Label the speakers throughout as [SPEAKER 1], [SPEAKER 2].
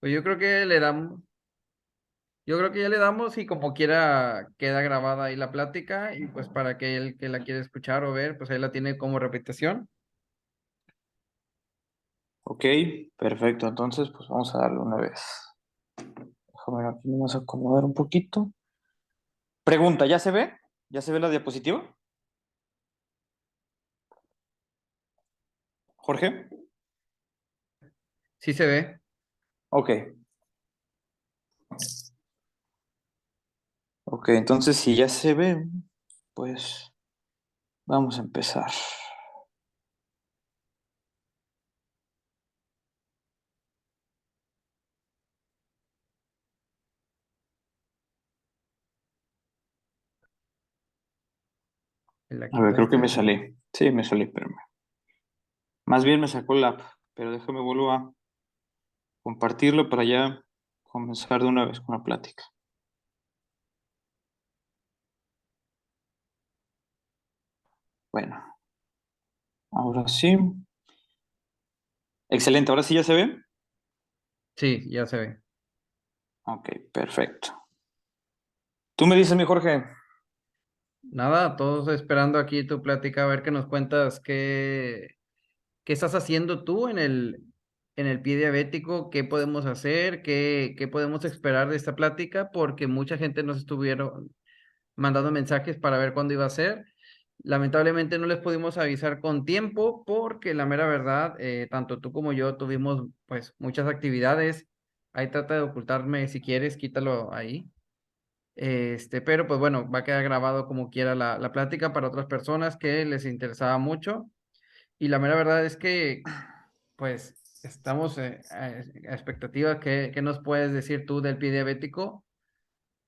[SPEAKER 1] Pues yo creo que ya le damos y como quiera queda grabada ahí la plática y pues para que el que la quiere escuchar o ver, pues ahí la tiene como repetición.
[SPEAKER 2] Ok, perfecto. Entonces, pues vamos a darle una vez. Déjame ver, aquí vamos a acomodar un poquito. Pregunta, ¿ya se ve? ¿Ya se ve la diapositiva? Jorge.
[SPEAKER 1] Sí se ve.
[SPEAKER 2] Ok, ok. Entonces, si ya se ve, pues vamos a empezar.
[SPEAKER 1] El
[SPEAKER 2] A
[SPEAKER 1] aquí
[SPEAKER 2] ver, creo que me
[SPEAKER 1] muestre.
[SPEAKER 2] salí. Sí, me salí, pero más bien me sacó la app. Pero déjame vuelvo a compartirlo para ya comenzar de una vez con la plática. Bueno, ahora sí. Excelente, ahora sí ya se ve.
[SPEAKER 1] Sí, ya se ve.
[SPEAKER 2] Ok, perfecto. Tú me dices, mi Jorge.
[SPEAKER 1] Nada, todos esperando aquí tu plática a ver qué nos cuentas qué estás haciendo tú en el pie diabético, qué podemos hacer, qué podemos esperar de esta plática, porque mucha gente nos estuvieron mandando mensajes para ver cuándo iba a ser. Lamentablemente no les pudimos avisar con tiempo porque la mera verdad, tanto tú como yo tuvimos pues muchas actividades. Ahí trata de ocultarme si quieres, quítalo ahí. Pero pues bueno, va a quedar grabado como quiera la plática para otras personas que les interesaba mucho. Y la mera verdad es que pues estamos a expectativa. ¿Qué nos puedes decir tú del pie diabético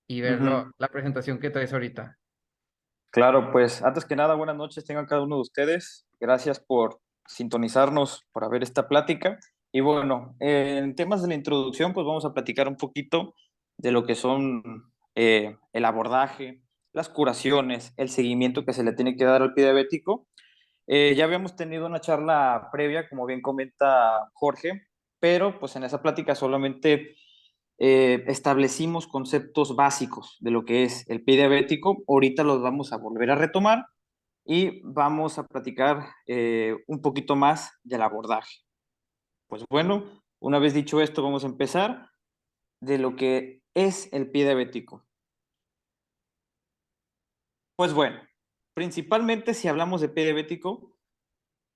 [SPEAKER 1] y verlo,
[SPEAKER 2] Ujú.
[SPEAKER 1] la presentación que traes ahorita?
[SPEAKER 2] Claro, pues antes que nada, buenas noches tengan cada uno de ustedes. Gracias por sintonizarnos, por ver esta plática. Y bueno, en temas de la introducción, pues vamos a platicar un poquito de lo que son el abordaje, las curaciones, el seguimiento que se le tiene que dar al pie diabético. Ya habíamos tenido una charla previa, como bien comenta Jorge, pero pues en esa plática solamente establecimos conceptos básicos de lo que es el pie diabético. Ahorita los vamos a volver a retomar y vamos a platicar un poquito más del abordaje. Pues bueno, una vez dicho esto, vamos a empezar de lo que es el pie diabético. Pues bueno, principalmente si hablamos de pie diabético,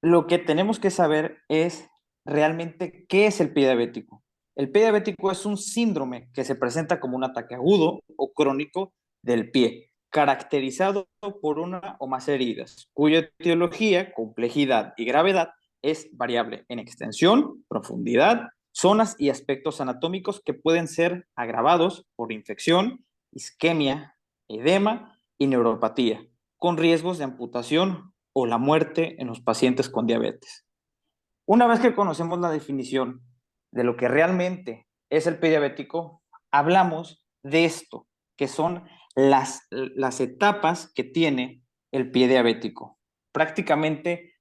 [SPEAKER 2] lo que tenemos que saber es realmente qué es el pie diabético. El pie diabético es un síndrome que se presenta como un ataque agudo o crónico del pie, caracterizado por una o más heridas, cuya etiología, complejidad y gravedad es variable en extensión, profundidad, zonas y aspectos anatómicos que pueden ser agravados por infección, isquemia, edema y neuropatía, con riesgos de amputación o la muerte en los pacientes con diabetes. Una vez que conocemos la definición de lo que realmente es el pie diabético, hablamos de esto, que son las etapas que tiene el pie diabético. Prácticamente,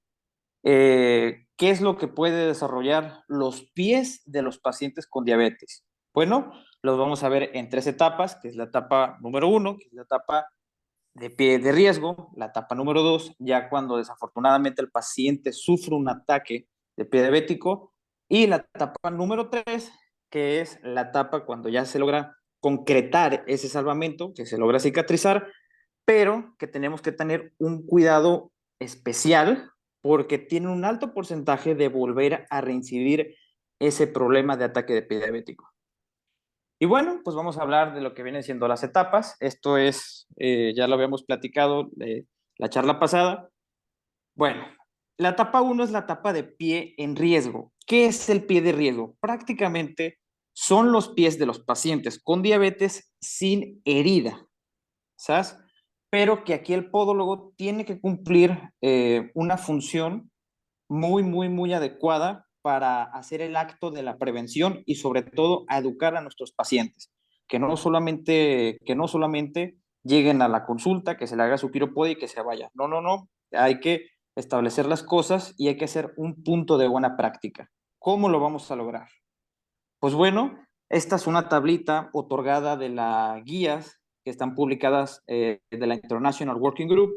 [SPEAKER 2] ¿qué es lo que puede desarrollar los pies de los pacientes con diabetes? Bueno, los vamos a ver en tres etapas, que es la etapa número uno, que es la etapa de pie de riesgo, la etapa número dos, ya cuando desafortunadamente el paciente sufre un ataque de pie diabético, y la etapa número tres, que es la etapa cuando ya se logra concretar ese salvamento, que se logra cicatrizar, pero que tenemos que tener un cuidado especial porque tiene un alto porcentaje de volver a reincidir ese problema de ataque de pie diabético. Y bueno, pues vamos a hablar de lo que vienen siendo las etapas. Esto es, ya lo habíamos platicado la charla pasada. Bueno, la etapa uno es la etapa de pie en riesgo. ¿Qué es el pie de riesgo? Prácticamente son los pies de los pacientes con diabetes sin herida, ¿sabes? Pero que aquí el podólogo tiene que cumplir una función muy adecuada para hacer el acto de la prevención y sobre todo a educar a nuestros pacientes, que no solamente lleguen a la consulta, que se le haga su quiropodia y que se vaya. No, no, no. Hay que establecer las cosas y hay que hacer un punto de buena práctica. ¿Cómo lo vamos a lograr? Pues bueno, Esta es una tablita otorgada de las guías que están publicadas de la International Working Group,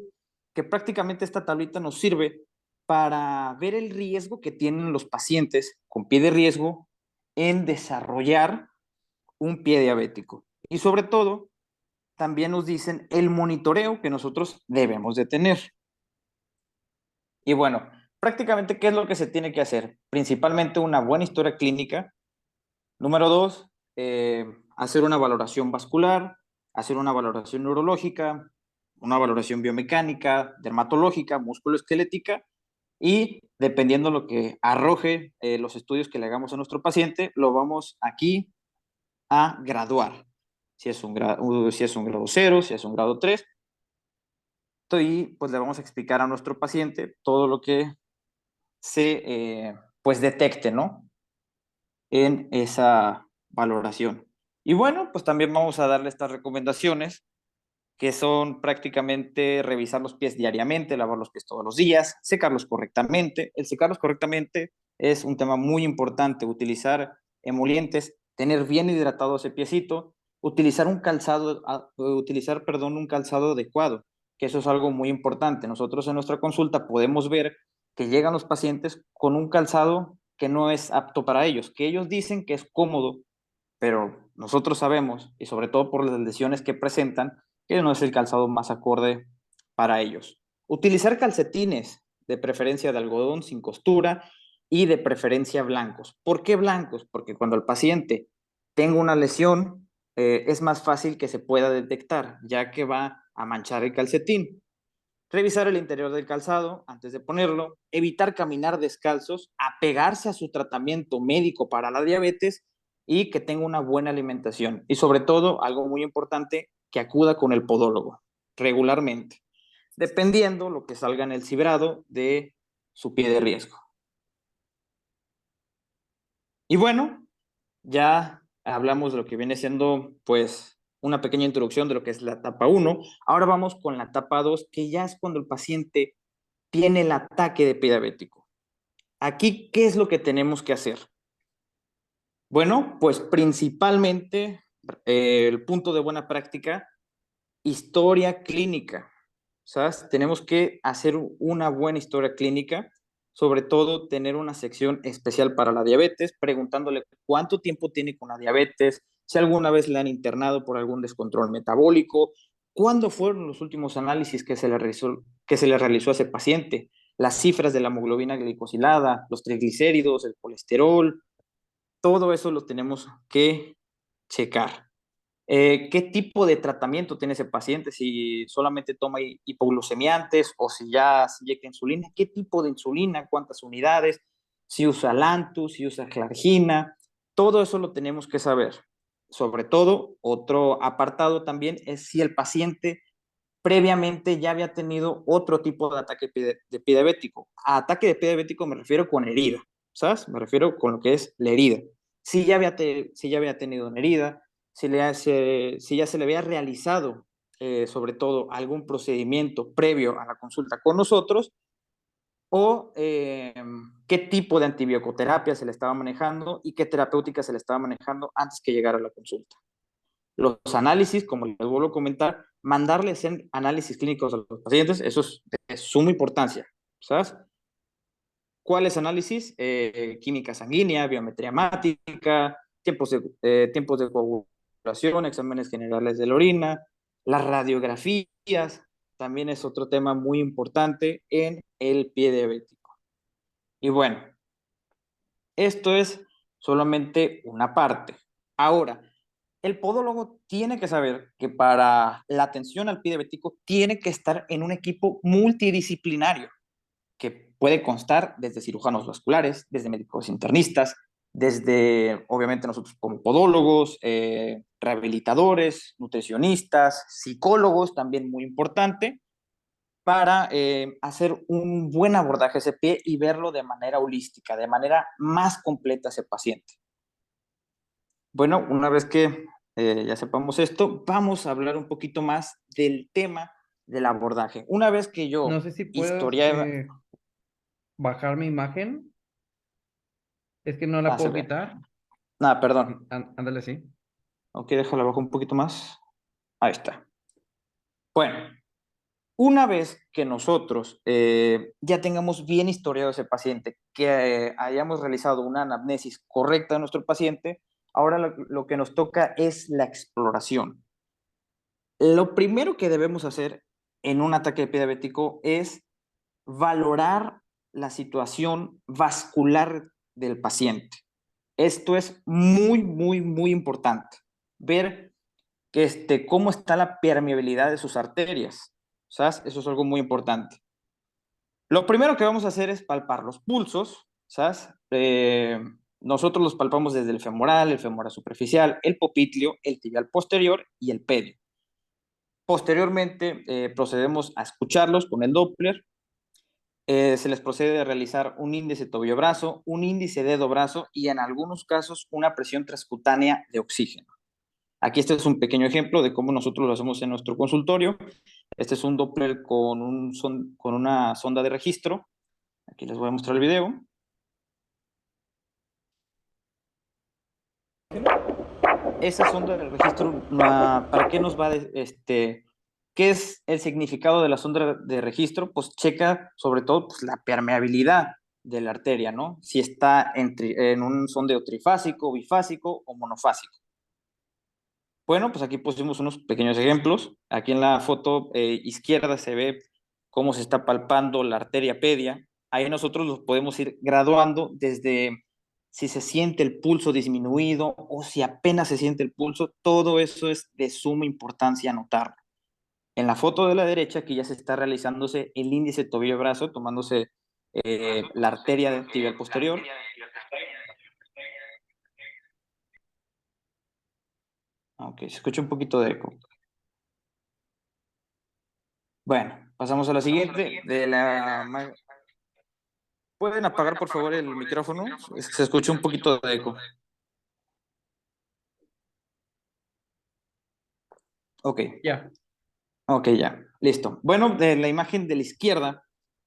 [SPEAKER 2] que prácticamente esta tablita nos sirve para ver el riesgo que tienen los pacientes con pie de riesgo en desarrollar un pie diabético. Y sobre todo, también nos dicen el monitoreo que nosotros debemos de tener. Y bueno, prácticamente, ¿qué es lo que se tiene que hacer? Principalmente una buena historia clínica. Número dos, hacer una valoración vascular, hacer una valoración neurológica, una valoración biomecánica, dermatológica, musculoesquelética y dependiendo de lo que arroje los estudios que le hagamos a nuestro paciente, lo vamos aquí a graduar. Si es un grado cero, si es un grado 3, y pues le vamos a explicar a nuestro paciente todo lo que se pues detecte, ¿no? En esa valoración. Y bueno, pues también vamos a darle estas recomendaciones que son prácticamente revisar los pies diariamente, lavar los pies todos los días, secarlos correctamente. El secarlos correctamente es un tema muy importante, utilizar emolientes, tener bien hidratado ese piecito, utilizar un calzado adecuado, que eso es algo muy importante. Nosotros en nuestra consulta podemos ver que llegan los pacientes con un calzado que no es apto para ellos, que ellos dicen que es cómodo, pero nosotros sabemos, y sobre todo por las lesiones que presentan, que no es el calzado más acorde para ellos. Utilizar calcetines, de preferencia de algodón sin costura y de preferencia blancos. ¿Por qué blancos? Porque cuando el paciente tenga una lesión, es más fácil que se pueda detectar, ya que va a manchar el calcetín. Revisar el interior del calzado antes de ponerlo, evitar caminar descalzos, apegarse a su tratamiento médico para la diabetes y que tenga una buena alimentación. Y sobre todo, algo muy importante, que acuda con el podólogo regularmente, dependiendo lo que salga en el cibrado de su pie de riesgo. Y bueno, ya hablamos de lo que viene siendo, pues, una pequeña introducción de lo que es la etapa uno. Ahora vamos con la etapa 2, que ya es cuando el paciente tiene el ataque de pie diabético. Aquí, ¿qué es lo que tenemos que hacer? Bueno, pues principalmente el punto de buena práctica, historia clínica. ¿Sabes? Tenemos que hacer una buena historia clínica, sobre todo tener una sección especial para la diabetes, preguntándole cuánto tiempo tiene con la diabetes, si alguna vez le han internado por algún descontrol metabólico, cuándo fueron los últimos análisis que se le realizó a ese paciente, las cifras de la hemoglobina glicosilada, los triglicéridos, el colesterol, todo eso lo tenemos que checar. ¿Qué tipo de tratamiento tiene ese paciente? Si solamente toma hipoglucemiantes o si ya se inyecta insulina, ¿qué tipo de insulina? ¿Cuántas unidades? Si usa Lantus, si usa Clargina, todo eso lo tenemos que saber. Sobre todo, otro apartado también es si el paciente previamente ya había tenido otro tipo de ataque de pie diabético. A ataque de pie diabético me refiero con herida, ¿sabes? Me refiero con lo que es la herida. Si ya había tenido una herida, si ya se le había realizado, sobre todo, algún procedimiento previo a la consulta con nosotros, o qué tipo de antibioterapia se le estaba manejando y qué terapéutica se le estaba manejando antes que llegara a la consulta. Los análisis, como les vuelvo a comentar, mandarles en análisis clínicos a los pacientes, eso es de suma importancia, ¿sabes? ¿Cuáles análisis? Química sanguínea, biometría hemática, tiempos de coagulación, exámenes generales de la orina, las radiografías, también es otro tema muy importante en el pie diabético. Y bueno, esto es solamente una parte. Ahora, el podólogo tiene que saber que para la atención al pie diabético tiene que estar en un equipo multidisciplinario que puede constar desde cirujanos vasculares, desde médicos internistas, desde, obviamente, nosotros como podólogos, rehabilitadores, nutricionistas, psicólogos, también muy importante, para hacer un buen abordaje a ese pie y verlo de manera holística, de manera más completa a ese paciente. Bueno, una vez que ya sepamos esto, vamos a hablar un poquito más del tema del abordaje. Una vez que
[SPEAKER 1] No
[SPEAKER 2] yo
[SPEAKER 1] sé si puedas
[SPEAKER 2] historia...
[SPEAKER 1] bajar mi imagen. Es que no la
[SPEAKER 2] Hace
[SPEAKER 1] puedo
[SPEAKER 2] ver.
[SPEAKER 1] quitar.
[SPEAKER 2] Nada, perdón.
[SPEAKER 1] Ándale, sí.
[SPEAKER 2] Ok, déjalo abajo un poquito más. Ahí está. Bueno, una vez que nosotros ya tengamos bien historiado ese paciente, que hayamos realizado una anamnesis correcta de nuestro paciente, ahora lo que nos toca es la exploración. Lo primero que debemos hacer en un ataque diabético es valorar la situación vascular del paciente. Esto es muy, muy, muy importante. Ver cómo está la permeabilidad de sus arterias. ¿Sabes? Eso es algo muy importante. Lo primero que vamos a hacer es palpar los pulsos. ¿Sabes? Nosotros los palpamos desde el femoral superficial, el popliteo, el tibial posterior y el pedio. Posteriormente, procedemos a escucharlos con el Doppler. Se les procede a realizar un índice tobillo-brazo, un índice dedo-brazo y en algunos casos una presión transcutánea de oxígeno. Aquí este es un pequeño ejemplo de cómo nosotros lo hacemos en nuestro consultorio. Este es un Doppler con una sonda de registro. Aquí les voy a mostrar el video. Esa sonda de registro, ¿para qué nos va? ¿Qué es el significado de la sonda de registro? Pues checa sobre todo pues, la permeabilidad de la arteria, ¿no? Si está en un sondeo trifásico, bifásico o monofásico. Bueno, pues aquí pusimos unos pequeños ejemplos. Aquí en la foto izquierda se ve cómo se está palpando la arteria pedia. Ahí nosotros los podemos ir graduando desde si se siente el pulso disminuido o si apenas se siente el pulso. Todo eso es de suma importancia anotarlo. En la foto de la derecha, aquí ya se está realizándose el índice tobillo-brazo, tomándose la arteria tibial posterior. Ok, se escucha un poquito de eco. Bueno, pasamos a la siguiente. ¿Pueden apagar, por favor, el micrófono? Se escucha un poquito de eco. Ok,
[SPEAKER 1] Ya.
[SPEAKER 2] ok, ya. Listo. Bueno, de la imagen de la izquierda,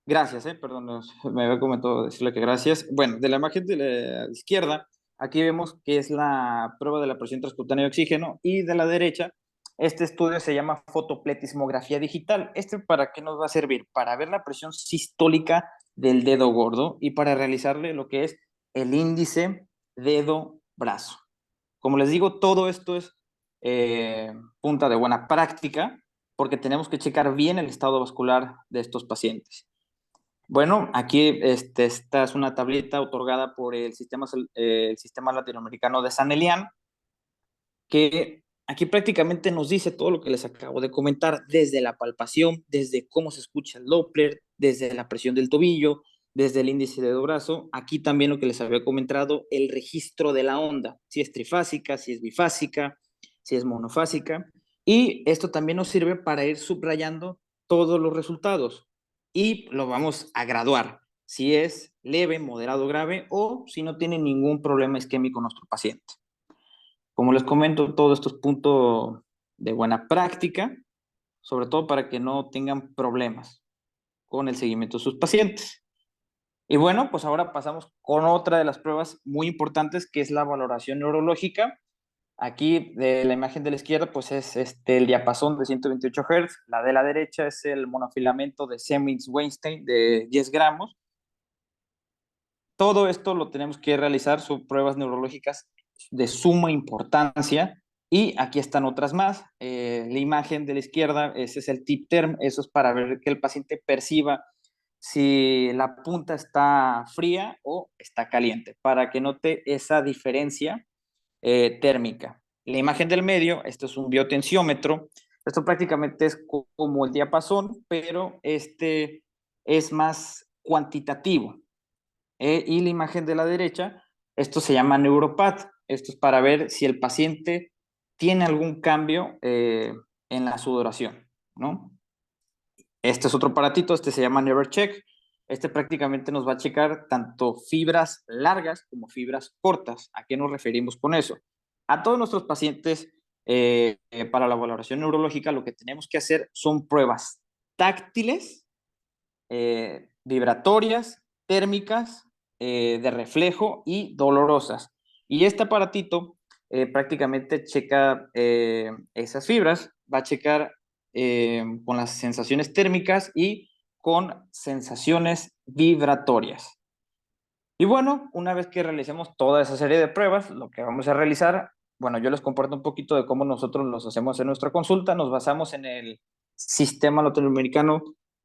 [SPEAKER 2] gracias, perdón, me había comentado decirle que gracias. Bueno, de la imagen de la izquierda, aquí vemos que es la prueba de la presión transcutánea de oxígeno y de la derecha, este estudio se llama fotopletismografía digital. ¿Para qué nos va a servir? Para ver la presión sistólica del dedo gordo y para realizarle lo que es el índice dedo-brazo. Como les digo, todo esto es punta de buena práctica porque tenemos que checar bien el estado vascular de estos pacientes. Bueno, aquí esta es una tableta otorgada por el sistema latinoamericano de San Elian, que aquí prácticamente nos dice todo lo que les acabo de comentar, desde la palpación, desde cómo se escucha el Doppler, desde la presión del tobillo, desde el índice de brazo. Aquí también lo que les había comentado, el registro de la onda, si es trifásica, si es bifásica, si es monofásica. Y esto también nos sirve para ir subrayando todos los resultados y lo vamos a graduar, si es leve, moderado, grave o si no tiene ningún problema isquémico nuestro paciente. Como les comento, todo esto es punto de buena práctica, sobre todo para que no tengan problemas con el seguimiento de sus pacientes. Y bueno, pues ahora pasamos con otra de las pruebas muy importantes, que es la valoración neurológica. Aquí de la imagen de la izquierda, pues es el diapasón de 128 Hz. La de la derecha es el monofilamento de Siemens-Weinstein de 10 gramos. Todo esto lo tenemos que realizar, son pruebas neurológicas de suma importancia. Y aquí están otras más. La imagen de la izquierda, ese es el tip term, eso es para ver que el paciente perciba si la punta está fría o está caliente, para que note esa diferencia térmica. La imagen del medio, esto es un biotensiómetro, esto prácticamente es como el diapasón, pero este es más cuantitativo. Y la imagen de la derecha, esto se llama Neuropath. Esto es para ver si el paciente tiene algún cambio en la sudoración, ¿no? Este es otro aparatito, este se llama NeverCheck. Este prácticamente nos va a checar tanto fibras largas como fibras cortas. ¿A qué nos referimos con eso? A todos nuestros pacientes para la valoración neurológica lo que tenemos que hacer son pruebas táctiles, vibratorias, térmicas, de reflejo y dolorosas. Y este aparatito prácticamente checa esas fibras, va a checar con las sensaciones térmicas y con sensaciones vibratorias. Y bueno, una vez que realicemos toda esa serie de pruebas, lo que vamos a realizar, bueno, yo les comparto un poquito de cómo nosotros los hacemos en nuestra consulta. Nos basamos en el sistema latinoamericano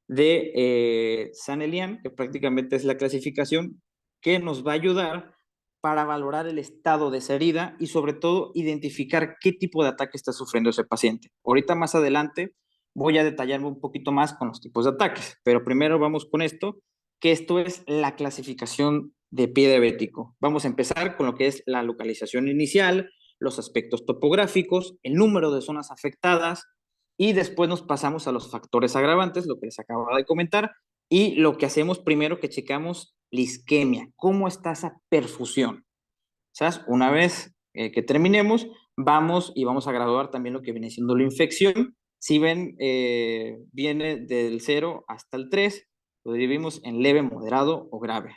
[SPEAKER 2] de San Elian, que prácticamente es la clasificación que nos va a ayudar para valorar el estado de esa herida y sobre todo identificar qué tipo de ataque está sufriendo ese paciente. Ahorita más adelante voy a detallarme un poquito más con los tipos de ataques, pero primero vamos con esto, que esto es la clasificación de pie diabético. Vamos a empezar con lo que es la localización inicial, los aspectos topográficos, el número de zonas afectadas y después nos pasamos a los factores agravantes, lo que les acabo de comentar, y lo que hacemos primero que checamos la isquemia, cómo está esa perfusión. ¿Sabes? Una vez que terminemos, vamos y vamos a graduar también lo que viene siendo la infección. Si ven, viene del 0 hasta el 3, lo dividimos en leve, moderado o grave.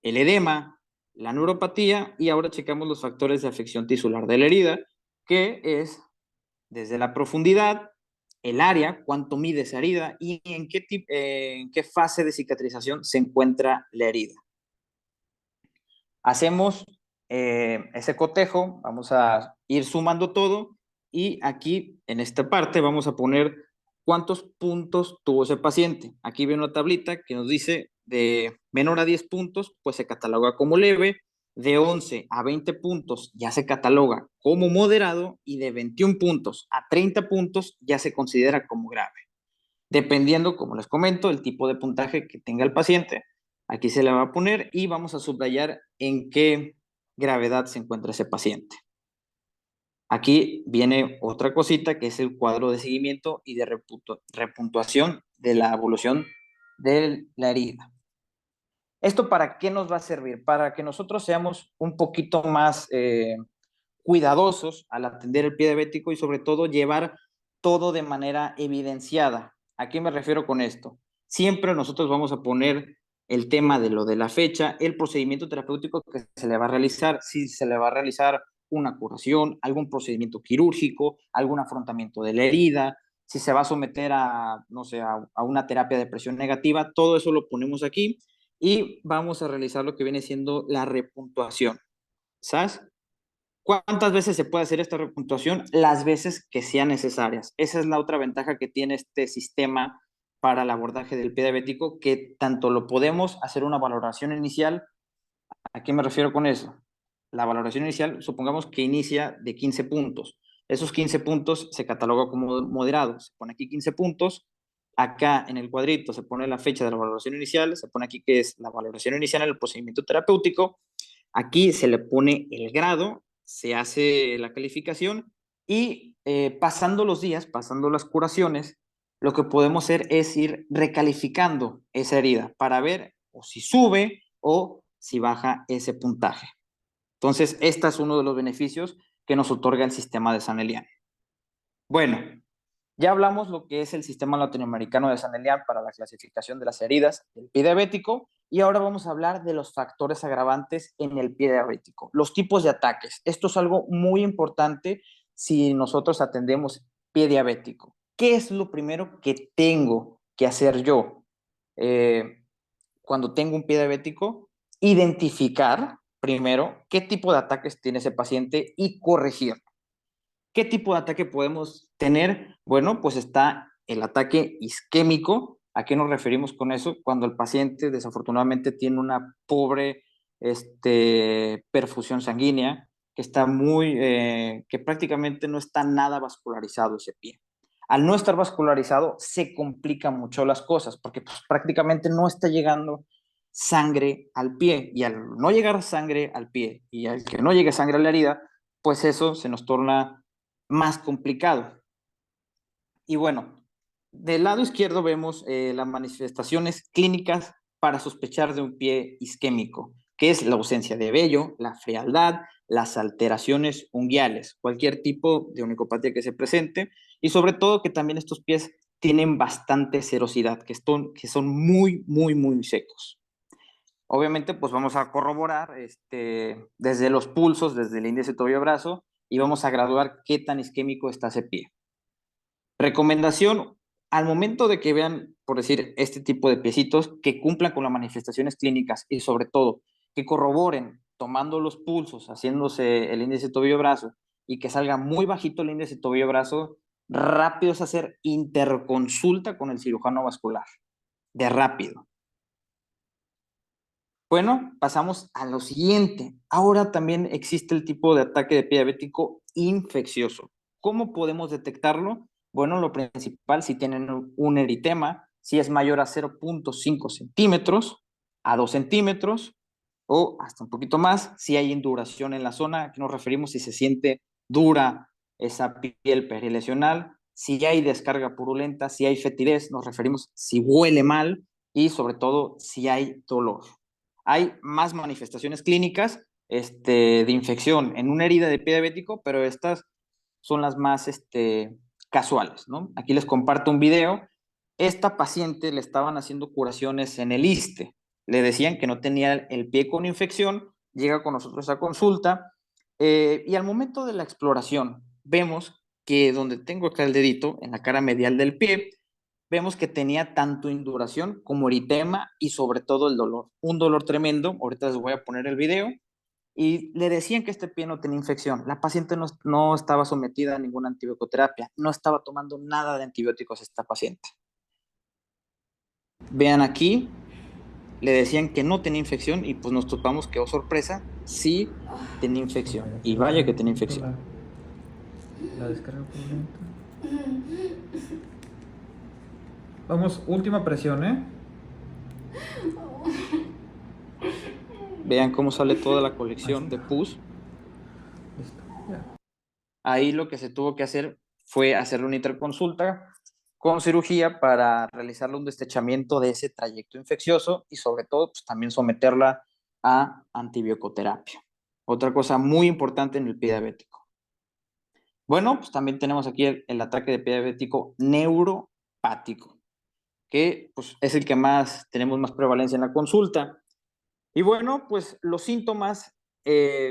[SPEAKER 2] El edema, la neuropatía y ahora checamos los factores de afección tisular de la herida, que es desde la profundidad, el área, cuánto mide esa herida y en qué fase de cicatrización se encuentra la herida. Hacemos ese cotejo, vamos a ir sumando todo y aquí en esta parte vamos a poner cuántos puntos tuvo ese paciente. Aquí viene una tablita que nos dice de menor a 10 puntos, pues se cataloga como leve, de 11 a 20 puntos ya se cataloga como moderado y de 21 puntos a 30 puntos ya se considera como grave. Dependiendo, como les comento, el tipo de puntaje que tenga el paciente, aquí se le va a poner y vamos a subrayar en qué gravedad se encuentra ese paciente. Aquí viene otra cosita que es el cuadro de seguimiento y de repuntuación de la evolución de la herida. ¿Esto para qué nos va a servir? Para que nosotros seamos un poquito más cuidadosos al atender el pie diabético y sobre todo llevar todo de manera evidenciada. ¿A qué me refiero con esto? Siempre nosotros vamos a poner el tema de lo de la fecha, el procedimiento terapéutico que se le va a realizar, si se le va a realizar una curación, algún procedimiento quirúrgico, algún afrontamiento de la herida, si se va a someter a, no sé, a una terapia de presión negativa, todo eso lo ponemos aquí y vamos a realizar lo que viene siendo la repuntuación. ¿Sabes? ¿Cuántas veces se puede hacer esta repuntuación? Las veces que sean necesarias. Esa es la otra ventaja que tiene este sistema para el abordaje del pie diabético, que tanto lo podemos hacer una valoración inicial. ¿A qué me refiero con eso? La valoración inicial, supongamos que inicia de 15 puntos. Esos 15 puntos se cataloga como moderados. Se pone aquí 15 puntos. Acá en el cuadrito se pone la fecha de la valoración inicial. Se pone aquí que es la valoración inicial en el procedimiento terapéutico. Aquí se le pone el grado, se hace la calificación y pasando los días, pasando las curaciones, lo que podemos hacer es ir recalificando esa herida para ver o si sube o si baja ese puntaje. Entonces, este es uno de los beneficios que nos otorga el sistema de San Elian. Bueno, ya hablamos lo que es el sistema latinoamericano de San Elian para la clasificación de las heridas del pie diabético y ahora vamos a hablar de los factores agravantes en el pie diabético, los tipos de ataques. Esto es algo muy importante si nosotros atendemos pie diabético. ¿Qué es lo primero que tengo que hacer yo cuando tengo un pie diabético? Identificar primero qué tipo de ataques tiene ese paciente y corregir. ¿Qué tipo de ataque podemos tener? Bueno, pues está el ataque isquémico. ¿A qué nos referimos con eso? Cuando el paciente desafortunadamente tiene una pobre perfusión sanguínea, que está que prácticamente no está nada vascularizado ese pie. Al no estar vascularizado, se complican mucho las cosas, porque pues, prácticamente no está llegando sangre al pie. Y al no llegar sangre al pie y al que no llegue sangre a la herida, pues eso se nos torna más complicado. Y bueno, del lado izquierdo vemos las manifestaciones clínicas para sospechar de un pie isquémico, que es la ausencia de vello, la frialdad, las alteraciones unguiales, cualquier tipo de onicopatía que se presente, y sobre todo que también estos pies tienen bastante serosidad, que son muy, muy, muy secos. Obviamente, pues vamos a corroborar desde los pulsos, desde el índice tobillo-brazo, y vamos a graduar qué tan isquémico está ese pie. Recomendación, al momento de que vean, por decir, este tipo de piecitos, que cumplan con las manifestaciones clínicas y sobre todo que corroboren tomando los pulsos, haciéndose el índice tobillo-brazo y que salga muy bajito el índice tobillo-brazo, rápido es hacer interconsulta con el cirujano vascular, de rápido. Bueno, pasamos a lo siguiente. Ahora también existe el tipo de ataque de pie diabético infeccioso. ¿Cómo podemos detectarlo? Bueno, lo principal, si tienen un eritema, si es mayor a 0.5 centímetros, a 2 centímetros o hasta un poquito más, si hay induración en la zona, ¿a qué nos referimos? Si se siente dura esa piel perilesional, si hay descarga purulenta, si hay fetidez, nos referimos si huele mal y sobre todo si hay dolor. Hay más manifestaciones clínicas de infección en una herida de pie diabético, pero estas son las más casuales, ¿no? Aquí les comparto un video. Esta paciente le estaban haciendo curaciones en el ISSSTE. Le decían que no tenía el pie con infección, llega con nosotros a consulta y al momento de la exploración vemos que donde tengo acá el dedito, en la cara medial del pie, vemos que tenía tanto induración como eritema y sobre todo el dolor. Un dolor tremendo, ahorita les voy a poner el video, y le decían que este pie no tenía infección. La paciente no estaba sometida a ninguna antibioterapia, no estaba tomando nada de antibióticos esta paciente. Vean aquí, le decían que no tenía infección y pues nos topamos que, oh sorpresa, sí tenía infección. Y vaya que tenía infección.
[SPEAKER 3] La descarga por lenta. Vamos, última presión, ¿eh?
[SPEAKER 2] Vean cómo sale toda la colección de pus.
[SPEAKER 3] Listo, ya.
[SPEAKER 2] Ahí lo que se tuvo que hacer fue hacerle una interconsulta con cirugía para realizarle un destechamiento de ese trayecto infeccioso y sobre todo pues, también someterla a antibioterapia. Otra cosa muy importante en el pie diabético. Bueno, pues también tenemos aquí el ataque de pie diabético neuropático, que pues, es el que más tenemos más prevalencia en la consulta. Y bueno, pues los síntomas,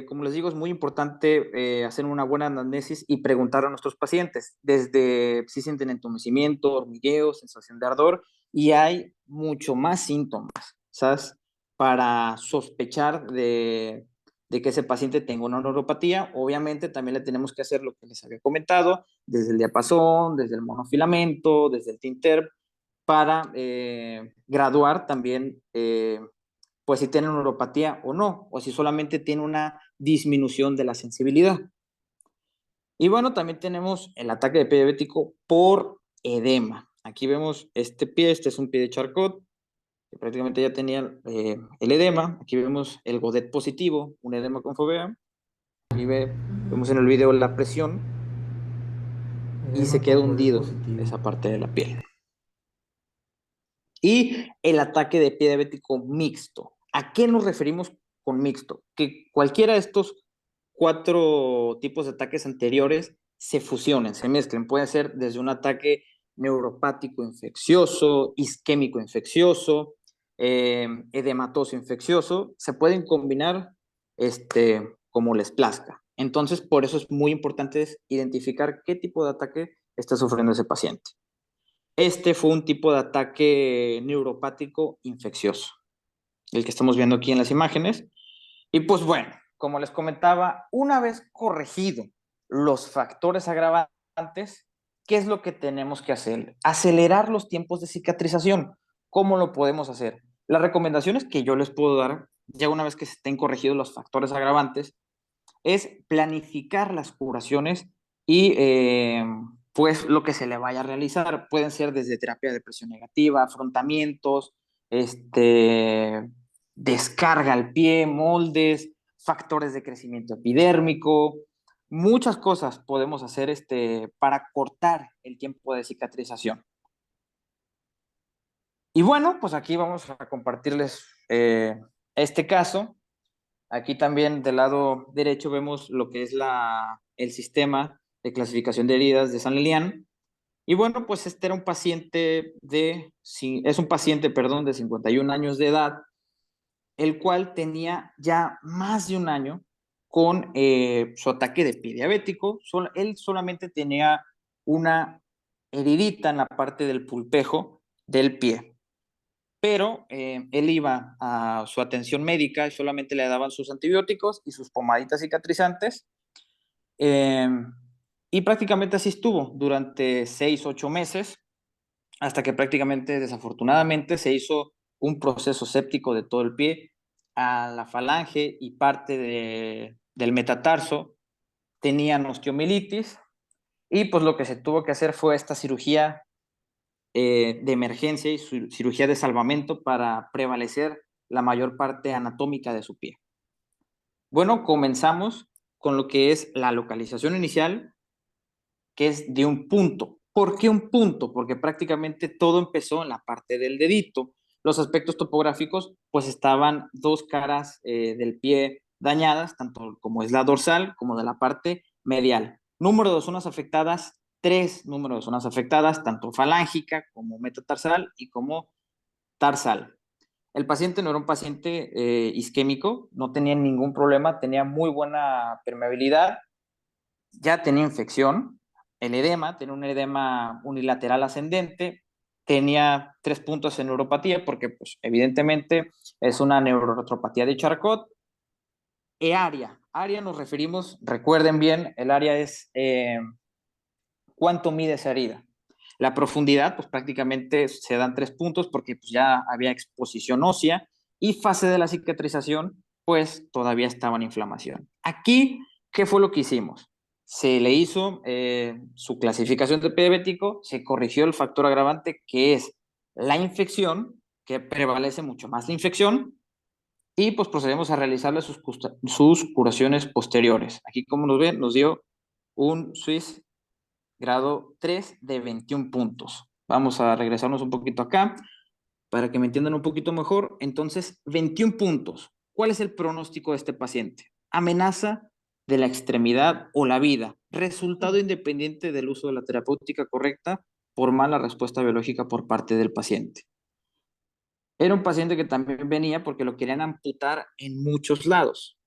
[SPEAKER 2] como les digo, es muy importante hacer una buena anamnesis y preguntar a nuestros pacientes, desde si sienten entumecimiento, hormigueo, sensación de ardor, y hay mucho más síntomas, ¿sabes? Para sospechar de que ese paciente tenga una neuropatía. Obviamente también le tenemos que hacer lo que les había comentado, desde el diapasón, desde el monofilamento, desde el TINTERP, para graduar también pues si tiene neuropatía o no, o si solamente tiene una disminución de la sensibilidad. Y bueno, también tenemos el ataque de pie diabético por edema. Aquí vemos este pie, este es un pie de Charcot, que prácticamente ya tenía el edema. Aquí vemos el Godet positivo, un edema con fovea. Aquí vemos en el video la presión y se
[SPEAKER 3] Edema
[SPEAKER 2] queda
[SPEAKER 3] con Godet
[SPEAKER 2] hundido
[SPEAKER 3] positivo.
[SPEAKER 2] esa parte de la piel. Y el ataque de pie diabético mixto. ¿A qué nos referimos con mixto? Que cualquiera de estos 4 tipos de ataques anteriores se fusionen, se mezclen. Puede ser desde un ataque neuropático infeccioso, isquémico infeccioso, edematoso infeccioso. Se pueden combinar como les plazca. Entonces, por eso es muy importante identificar qué tipo de ataque está sufriendo ese paciente. Este fue un tipo de ataque neuropático infeccioso, el que estamos viendo aquí en las imágenes. Y pues bueno, como les comentaba, una vez corregido los factores agravantes, ¿qué es lo que tenemos que hacer? Acelerar los tiempos de cicatrización. ¿Cómo lo podemos hacer? Las recomendaciones que yo les puedo dar, ya una vez que estén corregidos los factores agravantes, es planificar las curaciones y pues lo que se le vaya a realizar. Pueden ser desde terapia de presión negativa, afrontamientos, descarga al pie, moldes, factores de crecimiento epidérmico, muchas cosas podemos hacer para cortar el tiempo de cicatrización. Y bueno, pues aquí vamos a compartirles este caso. Aquí también del lado derecho vemos lo que es el sistema de clasificación de heridas de San Lilian. Y bueno, pues este era un paciente es un paciente, perdón, de 51 años de edad, el cual tenía ya más de un año con su ataque de pie diabético. Él solamente tenía una heridita en la parte del pulpejo del pie, pero él iba a su atención médica y solamente le daban sus antibióticos y sus pomaditas cicatrizantes. eh, y prácticamente así estuvo durante 6, 8 meses, hasta que prácticamente, desafortunadamente, se hizo un proceso séptico de todo el pie a la falange y parte del metatarso. Tenían osteomielitis y pues lo que se tuvo que hacer fue esta cirugía de emergencia y cirugía de salvamento para prevalecer la mayor parte anatómica de su pie. Bueno, comenzamos con lo que es la localización inicial, que es de un punto. ¿Por qué un punto? Porque prácticamente todo empezó en la parte del dedito. Los aspectos topográficos, pues estaban dos caras del pie dañadas, tanto como es la dorsal como de la parte medial. Número de zonas afectadas, 3 números de zonas afectadas, tanto falángica como metatarsal y como tarsal. El paciente no era un paciente isquémico, no tenía ningún problema, tenía muy buena permeabilidad, ya tenía infección, el edema, tenía un edema unilateral ascendente, tenía 3 puntos en neuropatía, porque pues, evidentemente es una neuropatía de Charcot. Área nos referimos, recuerden bien, el área es cuánto mide esa herida. La profundidad, pues prácticamente se dan 3 puntos porque pues, ya había exposición ósea, y fase de la cicatrización, pues todavía estaba en inflamación. Aquí, ¿qué fue lo que hicimos? Se le hizo su clasificación de pie diabético, se corrigió el factor agravante, que es la infección, que prevalece mucho más la infección, y pues procedemos a realizarle sus curaciones posteriores. Aquí, como nos ven, nos dio un Swiss grado 3 de 21 puntos. Vamos a regresarnos un poquito acá para que me entiendan un poquito mejor. Entonces, 21 puntos. ¿Cuál es el pronóstico de este paciente? Amenaza de la extremidad o la vida, resultado independiente del uso de la terapéutica correcta por mala respuesta biológica por parte del paciente. Era un paciente que también venía porque lo querían amputar en muchos lados.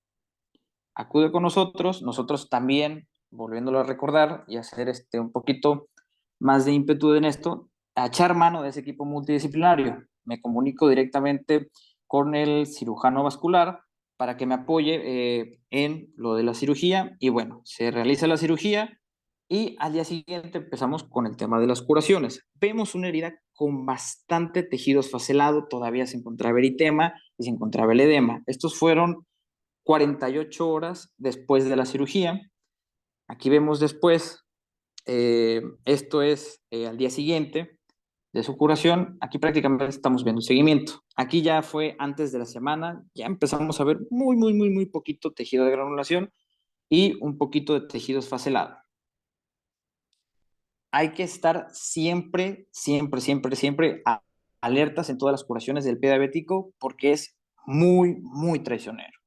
[SPEAKER 2] Acude con nosotros también, volviéndolo a recordar y hacer un poquito más de ímpetu en esto, a echar mano de ese equipo multidisciplinario. Me comunico directamente con el cirujano vascular para que me apoye en lo de la cirugía, y bueno, se realiza la cirugía y al día siguiente empezamos con el tema de las curaciones. Vemos una herida con bastante tejido esfacelado, todavía se encontraba eritema y se encontraba el edema. Estos fueron 48 horas después de la cirugía. Aquí vemos después, esto es al día siguiente de su curación. Aquí prácticamente estamos viendo el seguimiento. Aquí ya fue antes de la semana, ya empezamos a ver muy, muy, muy, muy poquito tejido de granulación y un poquito de tejido esfacelado. Hay que estar siempre, siempre, siempre, siempre alertas en todas las curaciones del pie diabético, porque es muy, muy traicionero.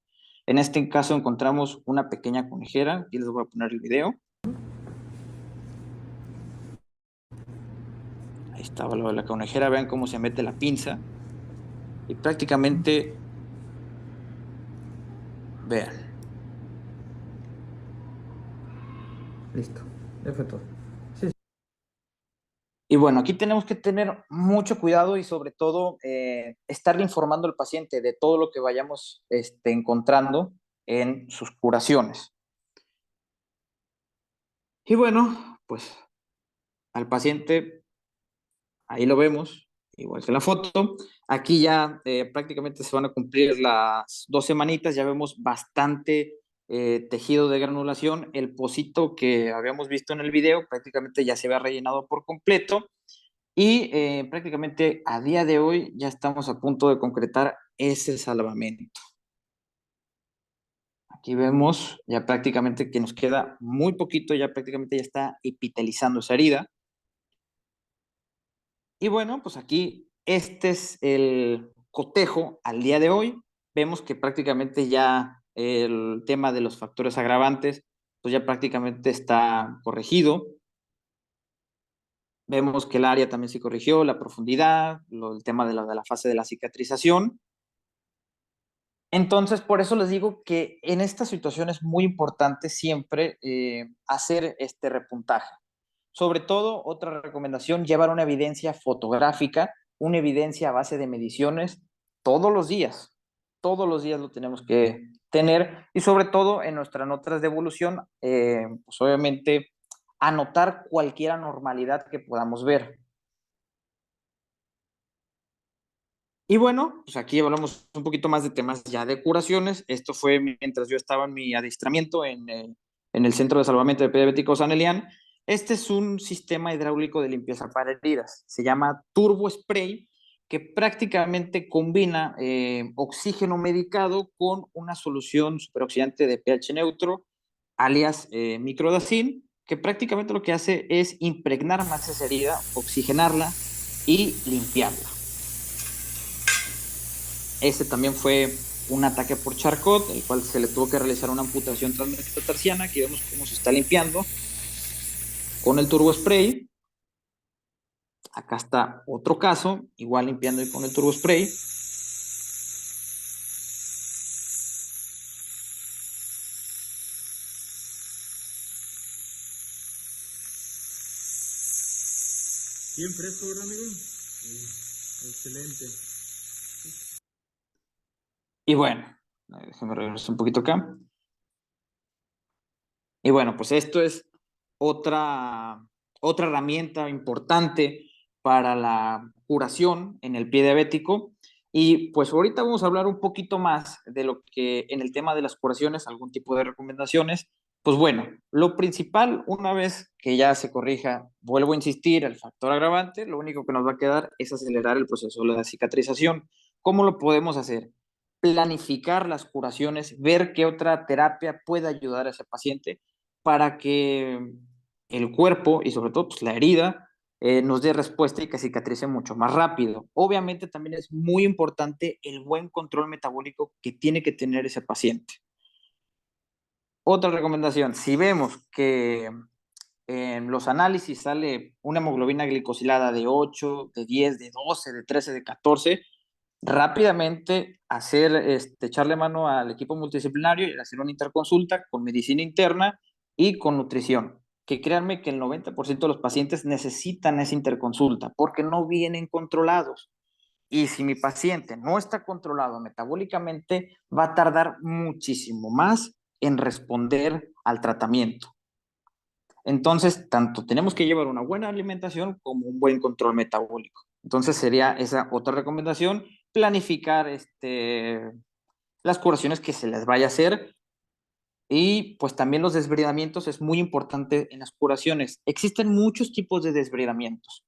[SPEAKER 2] En este caso encontramos una pequeña conejera. Aquí les voy a poner el video. Ahí estaba lo de la conejera. Vean cómo se mete la pinza. Y prácticamente, vean.
[SPEAKER 3] Listo. Ya fue todo. Sí, sí.
[SPEAKER 2] Y bueno, aquí tenemos que tener mucho cuidado y sobre todo estarle informando al paciente de todo lo que vayamos encontrando en sus curaciones. Y bueno, pues al paciente, ahí lo vemos, igual que en la foto. Aquí ya prácticamente se van a cumplir las 2 semanitas, ya vemos bastante tejido de granulación. El pocito que habíamos visto en el video prácticamente ya se había rellenado por completo, y prácticamente a día de hoy ya estamos a punto de concretar ese salvamento. Aquí vemos ya prácticamente que nos queda muy poquito, ya prácticamente ya está epitelizando esa herida. Y bueno, pues aquí este es el cotejo al día de hoy. Vemos que prácticamente ya el tema de los factores agravantes, pues ya prácticamente está corregido. Vemos que el área también se corrigió, la profundidad, el tema de la fase de la cicatrización. Entonces, por eso les digo que en esta situación es muy importante siempre hacer este repuntaje. Sobre todo, otra recomendación, llevar una evidencia fotográfica, una evidencia a base de mediciones todos los días. Todos los días lo tenemos que tener y sobre todo en nuestras notas de evolución, pues obviamente anotar cualquier anormalidad que podamos ver. Y bueno, pues aquí hablamos un poquito más de temas ya de curaciones. Esto fue mientras yo estaba en mi adiestramiento en el Centro de Salvamento de Pediátricos San Elian. Este es un sistema hidráulico de limpieza para heridas. Se llama Turbo Spray, que prácticamente combina oxígeno medicado con una solución superoxidante de pH neutro, alias microdacin, que prácticamente lo que hace es impregnar más esa herida, oxigenarla y limpiarla. Ese también fue un ataque por Charcot, el cual se le tuvo que realizar una amputación transmetatarsiana. Aquí vemos cómo se está limpiando con el turbo spray. Acá está otro caso, igual limpiando con el turbo spray.
[SPEAKER 3] Bien fresco, ¿verdad, amigo? Sí, excelente.
[SPEAKER 2] Y bueno, déjenme regresar un poquito acá. Y bueno, pues esto es otra herramienta importante para la curación en el pie diabético. Y pues ahorita vamos a hablar un poquito más de lo que en el tema de las curaciones, algún tipo de recomendaciones. Pues bueno, lo principal, una vez que ya se corrija, vuelvo a insistir, el factor agravante, lo único que nos va a quedar es acelerar el proceso de la cicatrización. ¿Cómo lo podemos hacer? Planificar las curaciones, ver qué otra terapia puede ayudar a ese paciente para que el cuerpo y sobre todo pues, la herida nos dé respuesta y que cicatrice mucho más rápido. Obviamente también es muy importante el buen control metabólico que tiene que tener ese paciente. Otra recomendación, si vemos que en los análisis sale una hemoglobina glicosilada de 8, de 10, de 12, de 13, de 14, rápidamente echarle mano al equipo multidisciplinario y hacer una interconsulta con medicina interna y con nutrición. Que créanme que el 90% de los pacientes necesitan esa interconsulta porque no vienen controlados. Y si mi paciente no está controlado metabólicamente, va a tardar muchísimo más en responder al tratamiento. Entonces, tanto tenemos que llevar una buena alimentación como un buen control metabólico. Entonces, sería esa otra recomendación, planificar las curaciones que se les vaya a hacer. Y pues también los desbridamientos es muy importante en las curaciones. Existen muchos tipos de desbridamientos.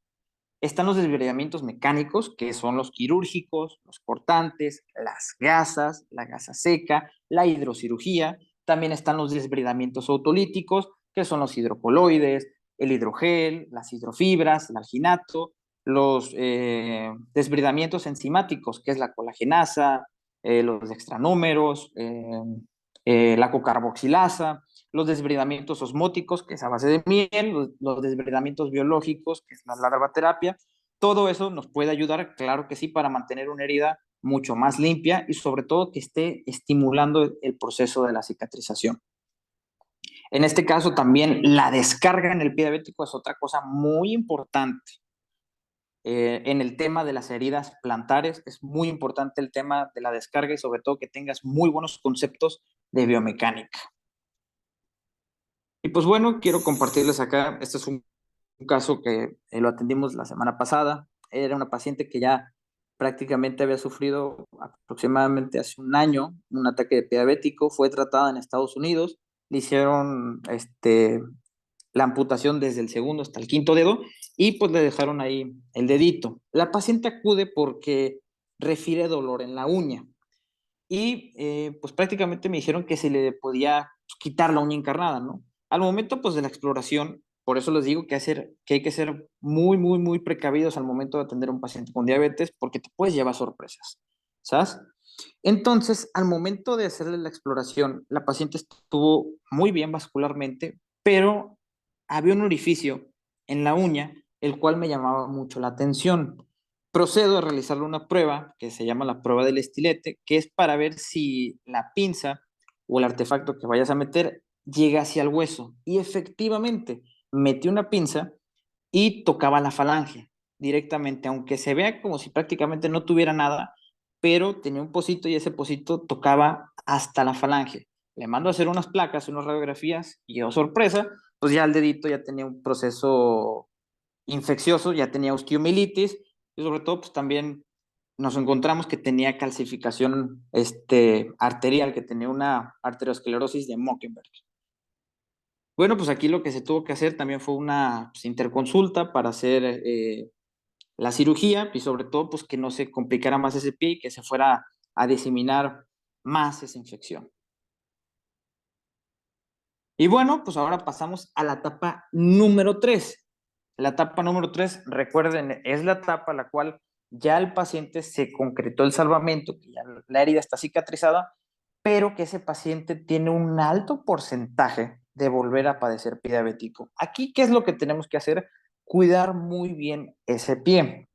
[SPEAKER 2] Están los desbridamientos mecánicos, que son los quirúrgicos, los cortantes, las gasas, la gasa seca, la hidrocirugía. También están los desbridamientos autolíticos, que son los hidrocoloides, el hidrogel, las hidrofibras, el alginato, los desbridamientos enzimáticos, que es la colagenasa, los dextranúmeros, la cocarboxilasa, los desbridamientos osmóticos, que es a base de miel, los desbridamientos biológicos, que es la larvaterapia. Todo eso nos puede ayudar, claro que sí, para mantener una herida mucho más limpia y sobre todo que esté estimulando el proceso de la cicatrización. En este caso también la descarga en el pie diabético es otra cosa muy importante. En el tema de las heridas plantares es muy importante el tema de la descarga y sobre todo que tengas muy buenos conceptos de biomecánica. Y pues bueno, quiero compartirles acá, este es un caso que lo atendimos la semana pasada. Era una paciente que ya prácticamente había sufrido aproximadamente hace un año un ataque de diabético, fue tratada en Estados Unidos, le hicieron la amputación desde el segundo hasta el quinto dedo y pues le dejaron ahí el dedito. La paciente acude porque refiere dolor en la uña y pues prácticamente me dijeron que se le podía pues, quitar la uña encarnada, ¿no? Al momento pues de la exploración, por eso les digo que hay que ser muy, muy, muy precavidos al momento de atender a un paciente con diabetes porque te puedes llevar sorpresas, ¿sabes? Entonces, al momento de hacerle la exploración, la paciente estuvo muy bien vascularmente, pero había un orificio en la uña, el cual me llamaba mucho la atención. procedo a realizarle una prueba que se llama la prueba del estilete, que es para ver si la pinza o el artefacto que vayas a meter llega hacia el hueso. Y efectivamente, metí una pinza y tocaba la falange directamente, aunque se vea como si prácticamente no tuviera nada, pero tenía un pocito y ese pocito tocaba hasta la falange. Le mando a hacer unas placas, unas radiografías y, oh sorpresa, pues ya el dedito ya tenía un proceso infeccioso, ya tenía osteomielitis y sobre todo pues también nos encontramos que tenía calcificación arterial, que tenía una arteriosclerosis de Mockenberg. Bueno, pues aquí lo que se tuvo que hacer también fue una pues, interconsulta para hacer la cirugía y sobre todo pues que no se complicara más ese pie y que se fuera a diseminar más esa infección. Y bueno, pues ahora pasamos a la etapa número 3. La etapa número 3, recuerden, es la etapa en la cual ya el paciente se concretó el salvamento, que ya la herida está cicatrizada, pero que ese paciente tiene un alto porcentaje de volver a padecer pie diabético. Aquí, ¿qué es lo que tenemos que hacer? Cuidar muy bien ese pie,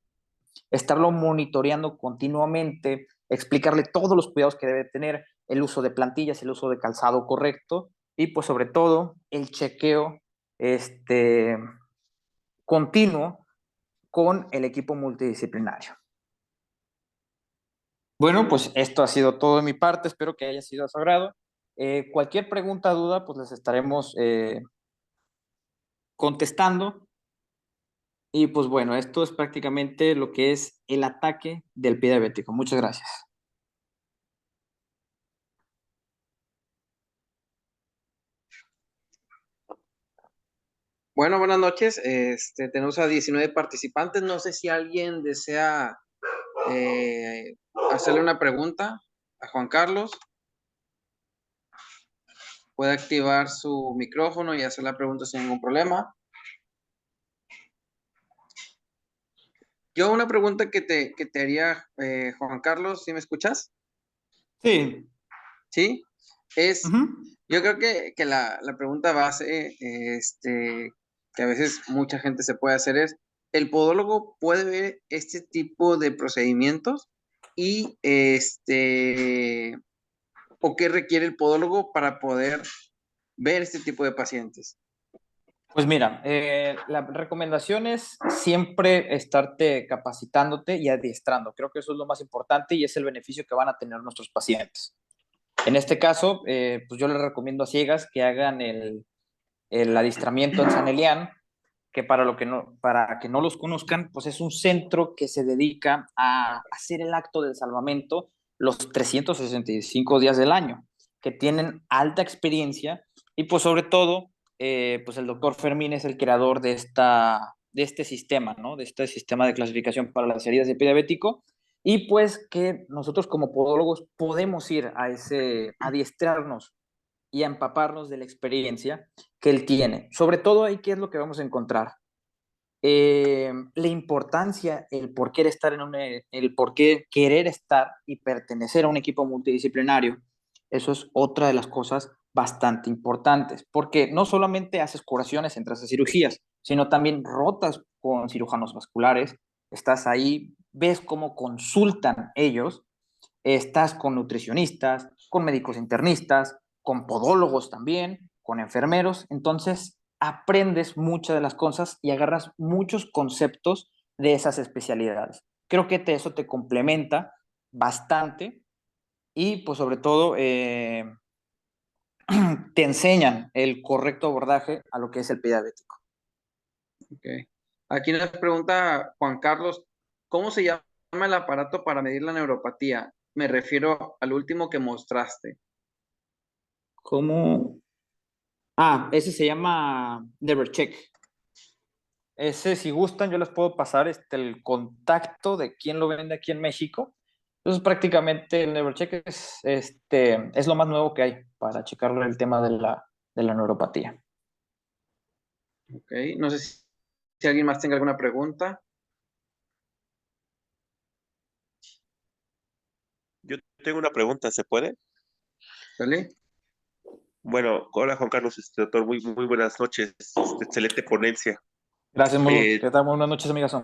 [SPEAKER 2] estarlo monitoreando continuamente, explicarle todos los cuidados que debe tener, el uso de plantillas, el uso de calzado correcto y pues sobre todo el chequeo continuo con el equipo multidisciplinario. Bueno, pues esto ha sido todo de mi parte, espero que haya sido de su agrado. Cualquier pregunta, duda, pues les estaremos contestando. Y pues bueno, esto es prácticamente lo que es el ataque del pie diabético. Muchas gracias.
[SPEAKER 1] Bueno, buenas noches. Tenemos a 19 participantes. No sé si alguien desea hacerle una pregunta a Juan Carlos. Puede activar su micrófono y hacer la pregunta sin ningún problema. Yo una pregunta que te haría, Juan Carlos, ¿sí me escuchas?
[SPEAKER 2] Sí.
[SPEAKER 1] ¿Sí? Es,
[SPEAKER 2] Ujú.
[SPEAKER 1] yo creo que la pregunta base, que a veces mucha gente se puede hacer es, ¿el podólogo puede ver este tipo de procedimientos? Y ¿o qué requiere el podólogo para poder ver este tipo de pacientes?
[SPEAKER 2] Pues mira, la recomendación es siempre estarte capacitándote y adiestrando. Creo que eso es lo más importante y es el beneficio que van a tener nuestros pacientes. En este caso, pues yo les recomiendo a ciegas que hagan el adiestramiento en San Elian, que para que no los conozcan, pues es un centro que se dedica a hacer el acto del salvamento los 365 días del año, que tienen alta experiencia y pues sobre todo, pues el doctor Fermín es el creador de este sistema, ¿no? De este sistema de clasificación para las heridas de pie diabético y pues que nosotros como podólogos podemos ir a adiestrarnos y a empaparnos de la experiencia que él tiene. Sobre todo ahí, ¿qué es lo que vamos a encontrar? La importancia, el por qué querer estar y pertenecer a un equipo multidisciplinario. Eso es otra de las cosas bastante importantes, porque no solamente haces curaciones entre esas cirugías, sino también rotas con cirujanos vasculares, estás ahí, ves cómo consultan ellos, estás con nutricionistas, con médicos internistas, con podólogos también, con enfermeros, entonces aprendes muchas de las cosas y agarras muchos conceptos de esas especialidades. Creo que eso te complementa bastante y pues sobre todo te enseñan el correcto abordaje a lo que es el pie diabético.
[SPEAKER 1] Okay. Aquí nos pregunta Juan Carlos, ¿cómo se llama el aparato para medir la neuropatía? Me refiero al último que mostraste.
[SPEAKER 2] ¿Cómo? Ah, ese se llama NeverCheck. Ese, si gustan, yo les puedo pasar el contacto de quién lo vende aquí en México. Entonces, prácticamente el NeverCheck es lo más nuevo que hay para checar el tema de la neuropatía.
[SPEAKER 1] Ok, no sé si alguien más tenga alguna pregunta.
[SPEAKER 4] Yo tengo una pregunta, ¿se puede?
[SPEAKER 1] ¿Sale?
[SPEAKER 4] Bueno, hola Juan Carlos, doctor, muy buenas noches, excelente ponencia.
[SPEAKER 2] Gracias, Mulu.
[SPEAKER 4] Eh,
[SPEAKER 2] ¿Qué tal? Buenas noches, amigas.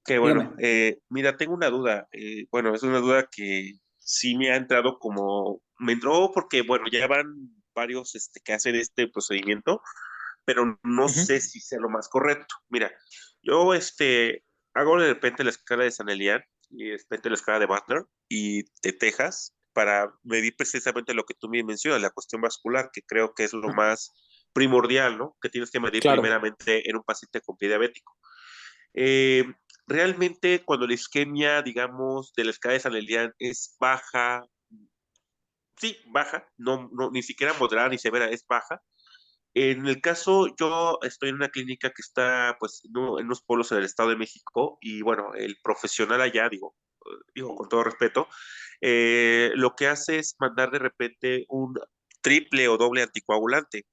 [SPEAKER 4] Qué bueno.
[SPEAKER 2] Dígame.
[SPEAKER 4] Mira, tengo una duda. Bueno, es una duda que sí me ha entrado como, me entró porque, bueno, ya van varios que hacen este procedimiento, pero no
[SPEAKER 2] Ujú.
[SPEAKER 4] sé si sea lo más correcto. Mira, yo hago de repente la escala de San Elian y de repente la escala de Butler y de Texas para medir precisamente lo que tú me mencionas, la cuestión vascular, que creo que es lo más primordial, ¿no? Que tienes que medir
[SPEAKER 2] Claro.
[SPEAKER 4] primeramente en un paciente con pie diabético. Eh, Realmente cuando la isquemia, digamos, de la escala de San Elian es baja, sí, baja, ni siquiera moderada ni severa, es baja. En el caso, yo estoy en una clínica que está, pues, en unos pueblos en el Estado de México y, bueno, el profesional allá, digo con todo respeto, lo que hace es mandar de repente un triple o doble anticoagulante.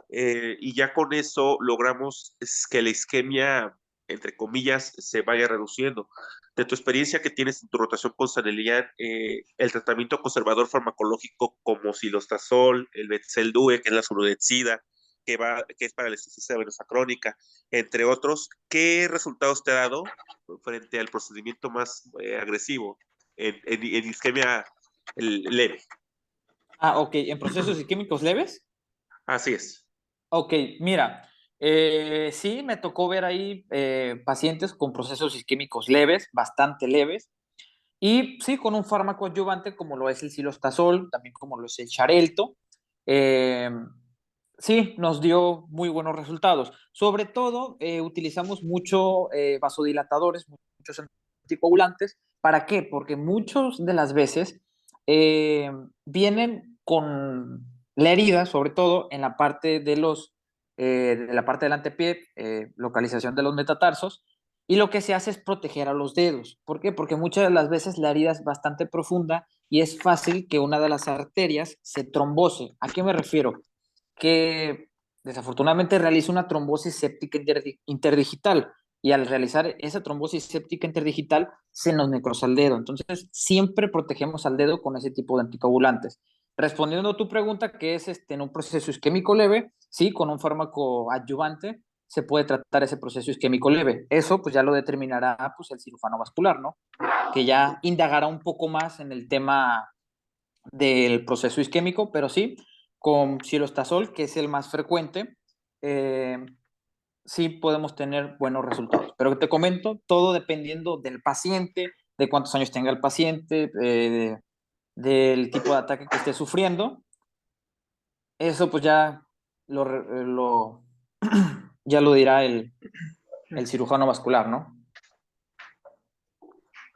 [SPEAKER 4] Y ya con eso logramos que la isquemia, entre comillas, se vaya reduciendo. De tu experiencia que tienes en tu rotación con Sanelian, el tratamiento conservador farmacológico como silostazol, el Betseldue, que es la sulodexida, que es para la insuficiencia venosa crónica, entre otros, ¿qué resultados te ha dado frente al procedimiento más agresivo en isquemia leve?
[SPEAKER 2] Ah, ok. ¿En procesos isquémicos leves?
[SPEAKER 4] Así es.
[SPEAKER 2] Ok, mira, sí me tocó ver ahí pacientes con procesos isquémicos leves, bastante leves, y sí con un fármaco adyuvante como lo es el cilostazol, también como lo es el Xarelto. eh, sí, nos dio muy buenos resultados. Sobre todo, utilizamos mucho vasodilatadores, muchos anticoagulantes. ¿Para qué? Porque muchas de las veces eh, vienen con la herida, sobre todo en la parte de la parte del antepié, localización de los metatarsos, y lo que se hace es proteger a los dedos. ¿Por qué? Porque muchas de las veces la herida es bastante profunda y es fácil que una de las arterias se trombose. ¿A qué me refiero? Que desafortunadamente realiza una trombosis séptica interdigital y al realizar esa trombosis séptica interdigital se nos necrosa el dedo. Entonces, siempre protegemos al dedo con ese tipo de anticoagulantes. Respondiendo a tu pregunta, que es en un proceso isquémico leve, sí, con un fármaco adyuvante se puede tratar ese proceso isquémico leve. Eso pues ya lo determinará pues el cirujano vascular, ¿no? Que ya indagará un poco más en el tema del proceso isquémico, pero sí, con cilostazol, que es el más frecuente, eh, sí podemos tener buenos resultados. Pero te comento, todo dependiendo del paciente, de cuántos años tenga el paciente, del tipo de ataque que esté sufriendo. Eso pues ya lo ya lo dirá el cirujano vascular, ¿no?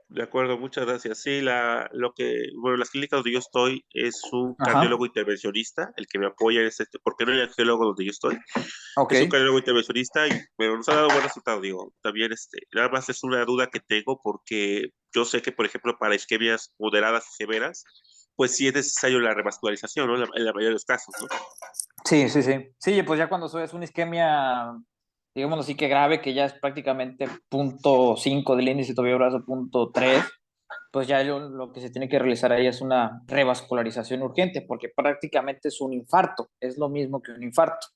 [SPEAKER 4] De acuerdo, muchas gracias. Sí, bueno, las clínicas donde yo estoy es un
[SPEAKER 2] Ajá,
[SPEAKER 4] cardiólogo intervencionista, el que me apoya es porque no hay angiólogo donde yo estoy,
[SPEAKER 2] ok.
[SPEAKER 4] es un cardiólogo intervencionista y bueno, nos ha dado buen resultado, digo, también nada más es una duda que tengo porque yo sé que, por ejemplo, para isquemias moderadas y severas, pues sí es necesario la revascularización, ¿no? En la mayoría de los casos, ¿no?
[SPEAKER 2] Sí, sí, sí. Sí, pues ya cuando es una isquemia, digámoslo así que grave, que ya es prácticamente .5 del índice todavía brazo, .3, pues ya lo que se tiene que realizar ahí es una revascularización urgente, porque prácticamente es un infarto, es lo mismo que un infarto.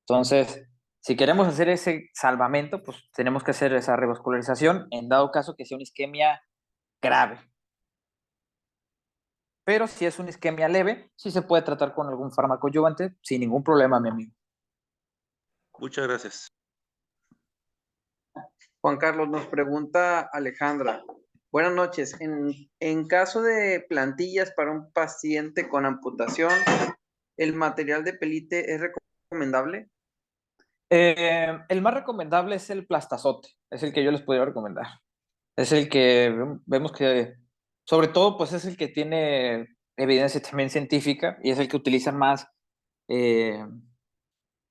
[SPEAKER 2] Entonces, si queremos hacer ese salvamento, pues tenemos que hacer esa revascularización en dado caso que sea una isquemia grave. Pero si es una isquemia leve, sí se puede tratar con algún fármaco adyuvante sin ningún problema, mi amigo.
[SPEAKER 4] Muchas gracias.
[SPEAKER 1] Juan Carlos, nos pregunta Alejandra. Buenas noches. En caso de plantillas para un paciente con amputación, ¿el material de Pelite es recomendable?
[SPEAKER 2] El más recomendable es el plastazote, es el que yo les podría recomendar. Es el que vemos que, sobre todo, pues es el que tiene evidencia también científica y es el que utilizan más eh,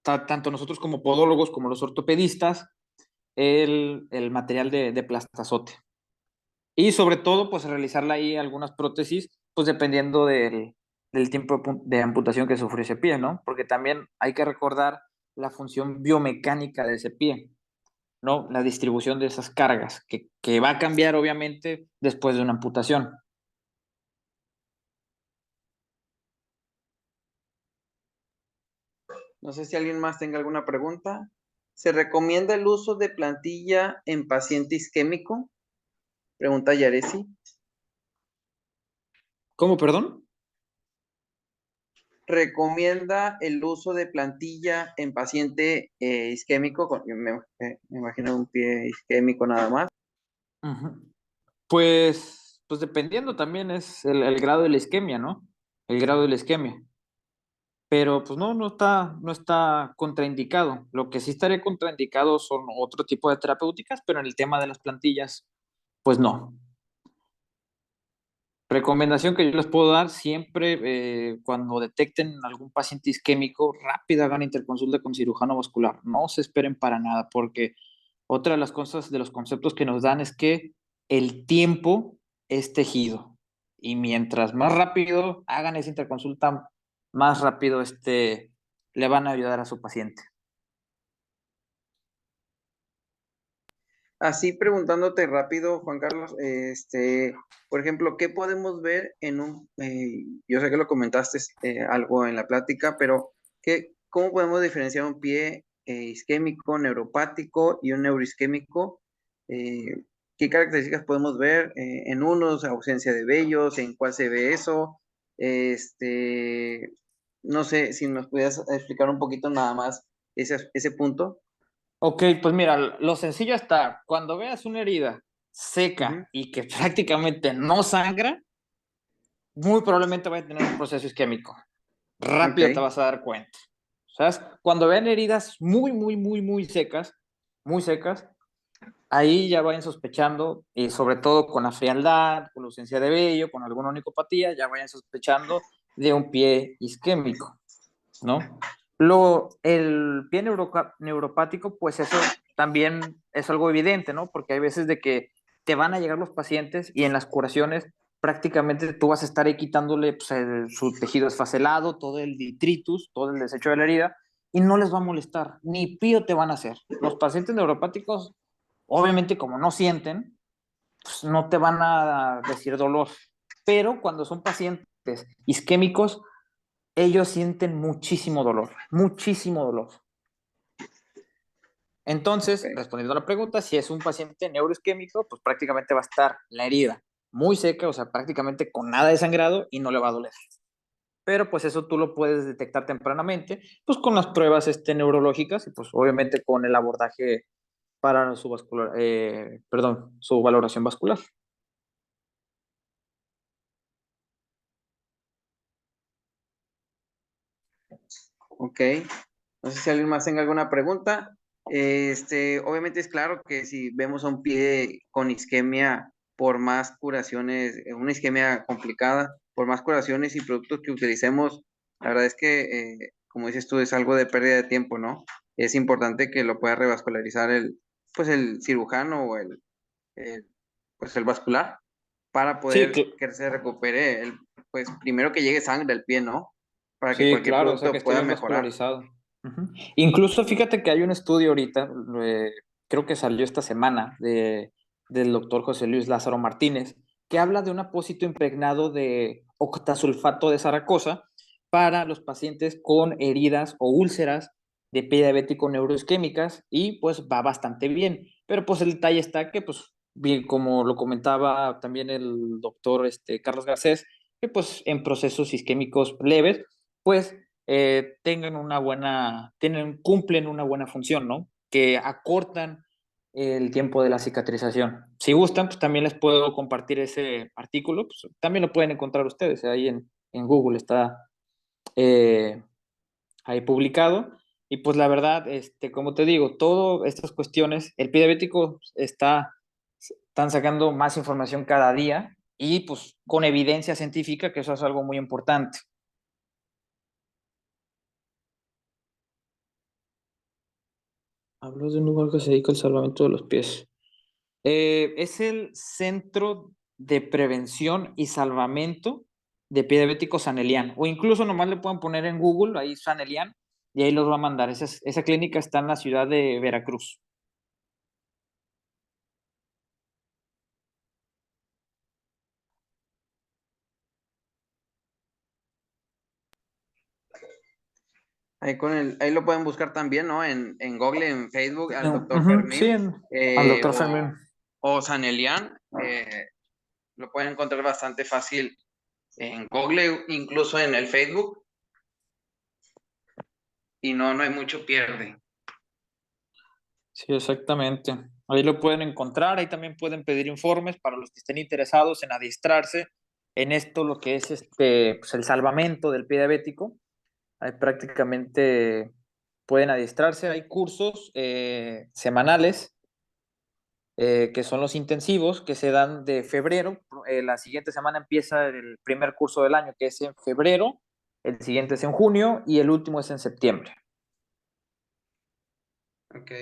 [SPEAKER 2] tanto nosotros como podólogos como los ortopedistas, el material de plastazote. Y sobre todo, pues realizarle ahí algunas prótesis, pues dependiendo del tiempo de amputación que sufrió ese pie, ¿no? Porque también hay que recordar la función biomecánica de ese pie, ¿no? La distribución de esas cargas, que va a cambiar obviamente después de una amputación.
[SPEAKER 1] No sé si alguien más tenga alguna pregunta. ¿Se recomienda el uso de plantilla en paciente isquémico? Pregunta Yaresi.
[SPEAKER 2] ¿Cómo, perdón?
[SPEAKER 1] ¿Recomienda el uso de plantilla en paciente isquémico? Me imagino un pie isquémico nada más.
[SPEAKER 2] Ujú. Pues dependiendo también es el grado de la isquemia, ¿no? El grado de la isquemia. Pero pues no está contraindicado. Lo que sí estaría contraindicado son otro tipo de terapéuticas, pero en el tema de las plantillas, pues no. Recomendación que yo les puedo dar siempre cuando detecten algún paciente isquémico, rápido hagan interconsulta con cirujano vascular. No se esperen para nada, porque otra de las cosas, de los conceptos que nos dan es que el tiempo es tejido. Y mientras más rápido hagan esa interconsulta, más rápido le van a ayudar a su paciente.
[SPEAKER 1] Así preguntándote rápido, Juan Carlos, por ejemplo, ¿qué podemos ver yo sé que lo comentaste algo en la plática, pero cómo podemos diferenciar un pie isquémico, neuropático y un neuroisquémico? ¿Qué características podemos ver en unos, ausencia de vellos, en cuál se ve eso? Este, no sé si nos pudieras explicar un poquito nada más ese punto.
[SPEAKER 2] Ok, pues mira, lo sencillo está, cuando veas una herida
[SPEAKER 1] Ujú.
[SPEAKER 2] seca y que prácticamente no sangra, muy probablemente va a tener un proceso isquémico. Rápido te
[SPEAKER 1] Ok.
[SPEAKER 2] vas a dar cuenta. ¿Sabes? Cuando vean heridas muy, muy, muy, muy secas, ahí ya vayan sospechando, y sobre todo con la frialdad, con la ausencia de vello, con alguna onicopatía, ya vayan sospechando de un pie isquémico, ¿no? El pie neuropático, pues eso también es algo evidente, ¿no? Porque hay veces de que te van a llegar los pacientes y en las curaciones prácticamente tú vas a estar ahí quitándole pues, su tejido esfacelado, todo el detritus, todo el desecho de la herida, y no les va a molestar, ni pío te van a hacer. Los pacientes neuropáticos, obviamente como no sienten, pues no te van a decir dolor, pero cuando son pacientes isquémicos, ellos sienten muchísimo dolor, muchísimo dolor. Entonces,
[SPEAKER 1] Ok.
[SPEAKER 2] respondiendo a la pregunta, si es un paciente neuroisquémico, pues prácticamente va a estar la herida muy seca, o sea, prácticamente con nada de sangrado y no le va a doler. Pero pues eso tú lo puedes detectar tempranamente, pues con las pruebas neurológicas y pues obviamente con el abordaje para su vascular, perdón, su valoración vascular.
[SPEAKER 1] Ok. No sé si alguien más tenga alguna pregunta. Obviamente es claro que si vemos a un pie con isquemia, por más curaciones, una isquemia complicada, por más curaciones y productos que utilicemos, la verdad es que, como dices tú, es algo de pérdida de tiempo, ¿no? Es importante que lo pueda revascularizar pues el cirujano o pues el vascular para
[SPEAKER 2] Sí,
[SPEAKER 1] poder que se recupere, pues primero que llegue sangre al pie, ¿no? Para que
[SPEAKER 2] sí,
[SPEAKER 1] cualquier
[SPEAKER 2] claro, o sea que
[SPEAKER 1] producto
[SPEAKER 2] esté
[SPEAKER 1] pueda
[SPEAKER 2] bien
[SPEAKER 1] mejorar.
[SPEAKER 2] vascularizado. Ujú. Incluso fíjate que hay un estudio ahorita, creo que salió esta semana, del doctor José Luis Lázaro Martínez, que habla de un apósito impregnado de octasulfato de Zaracoza para los pacientes con heridas o úlceras de pie diabético neuroisquémicas y pues va bastante bien. Pero pues el detalle está que pues bien, como lo comentaba también el doctor Carlos Garcés, que pues en procesos isquémicos leves pues cumplen una buena función, ¿no? Que acortan el tiempo de la cicatrización. Si gustan, pues también les puedo compartir ese artículo, pues también lo pueden encontrar ustedes, ahí en Google está eh, ahí publicado. Y pues la verdad, como te digo, todas estas cuestiones, el pie diabético están sacando más información cada día y pues con evidencia científica, que eso es algo muy importante. Hablo de un lugar que se dedica al salvamento de los pies. Es el Centro de Prevención y Salvamento de Pie Diabético San Elian. O incluso nomás le pueden poner en Google, ahí San Elian, y ahí los va a mandar. Esa clínica está en la ciudad de Veracruz.
[SPEAKER 1] Ahí lo pueden buscar también, ¿no? En Google, en Facebook, al doctor
[SPEAKER 2] Ujú, sí,
[SPEAKER 1] Fermín,
[SPEAKER 2] al doctor
[SPEAKER 1] o,
[SPEAKER 2] Fermín.
[SPEAKER 1] o Sanelian, lo pueden encontrar bastante fácil en Google, incluso en el Facebook, y no hay mucho pierde.
[SPEAKER 2] Sí, exactamente. Ahí lo pueden encontrar, ahí también pueden pedir informes para los que estén interesados en adiestrarse en esto, lo que es pues el salvamento del pie diabético. Ahí prácticamente pueden adiestrarse, hay cursos semanales que son los intensivos que se dan de febrero. La siguiente semana empieza el primer curso del año, que es en febrero, el siguiente es en junio y el último es en septiembre.
[SPEAKER 1] Ok.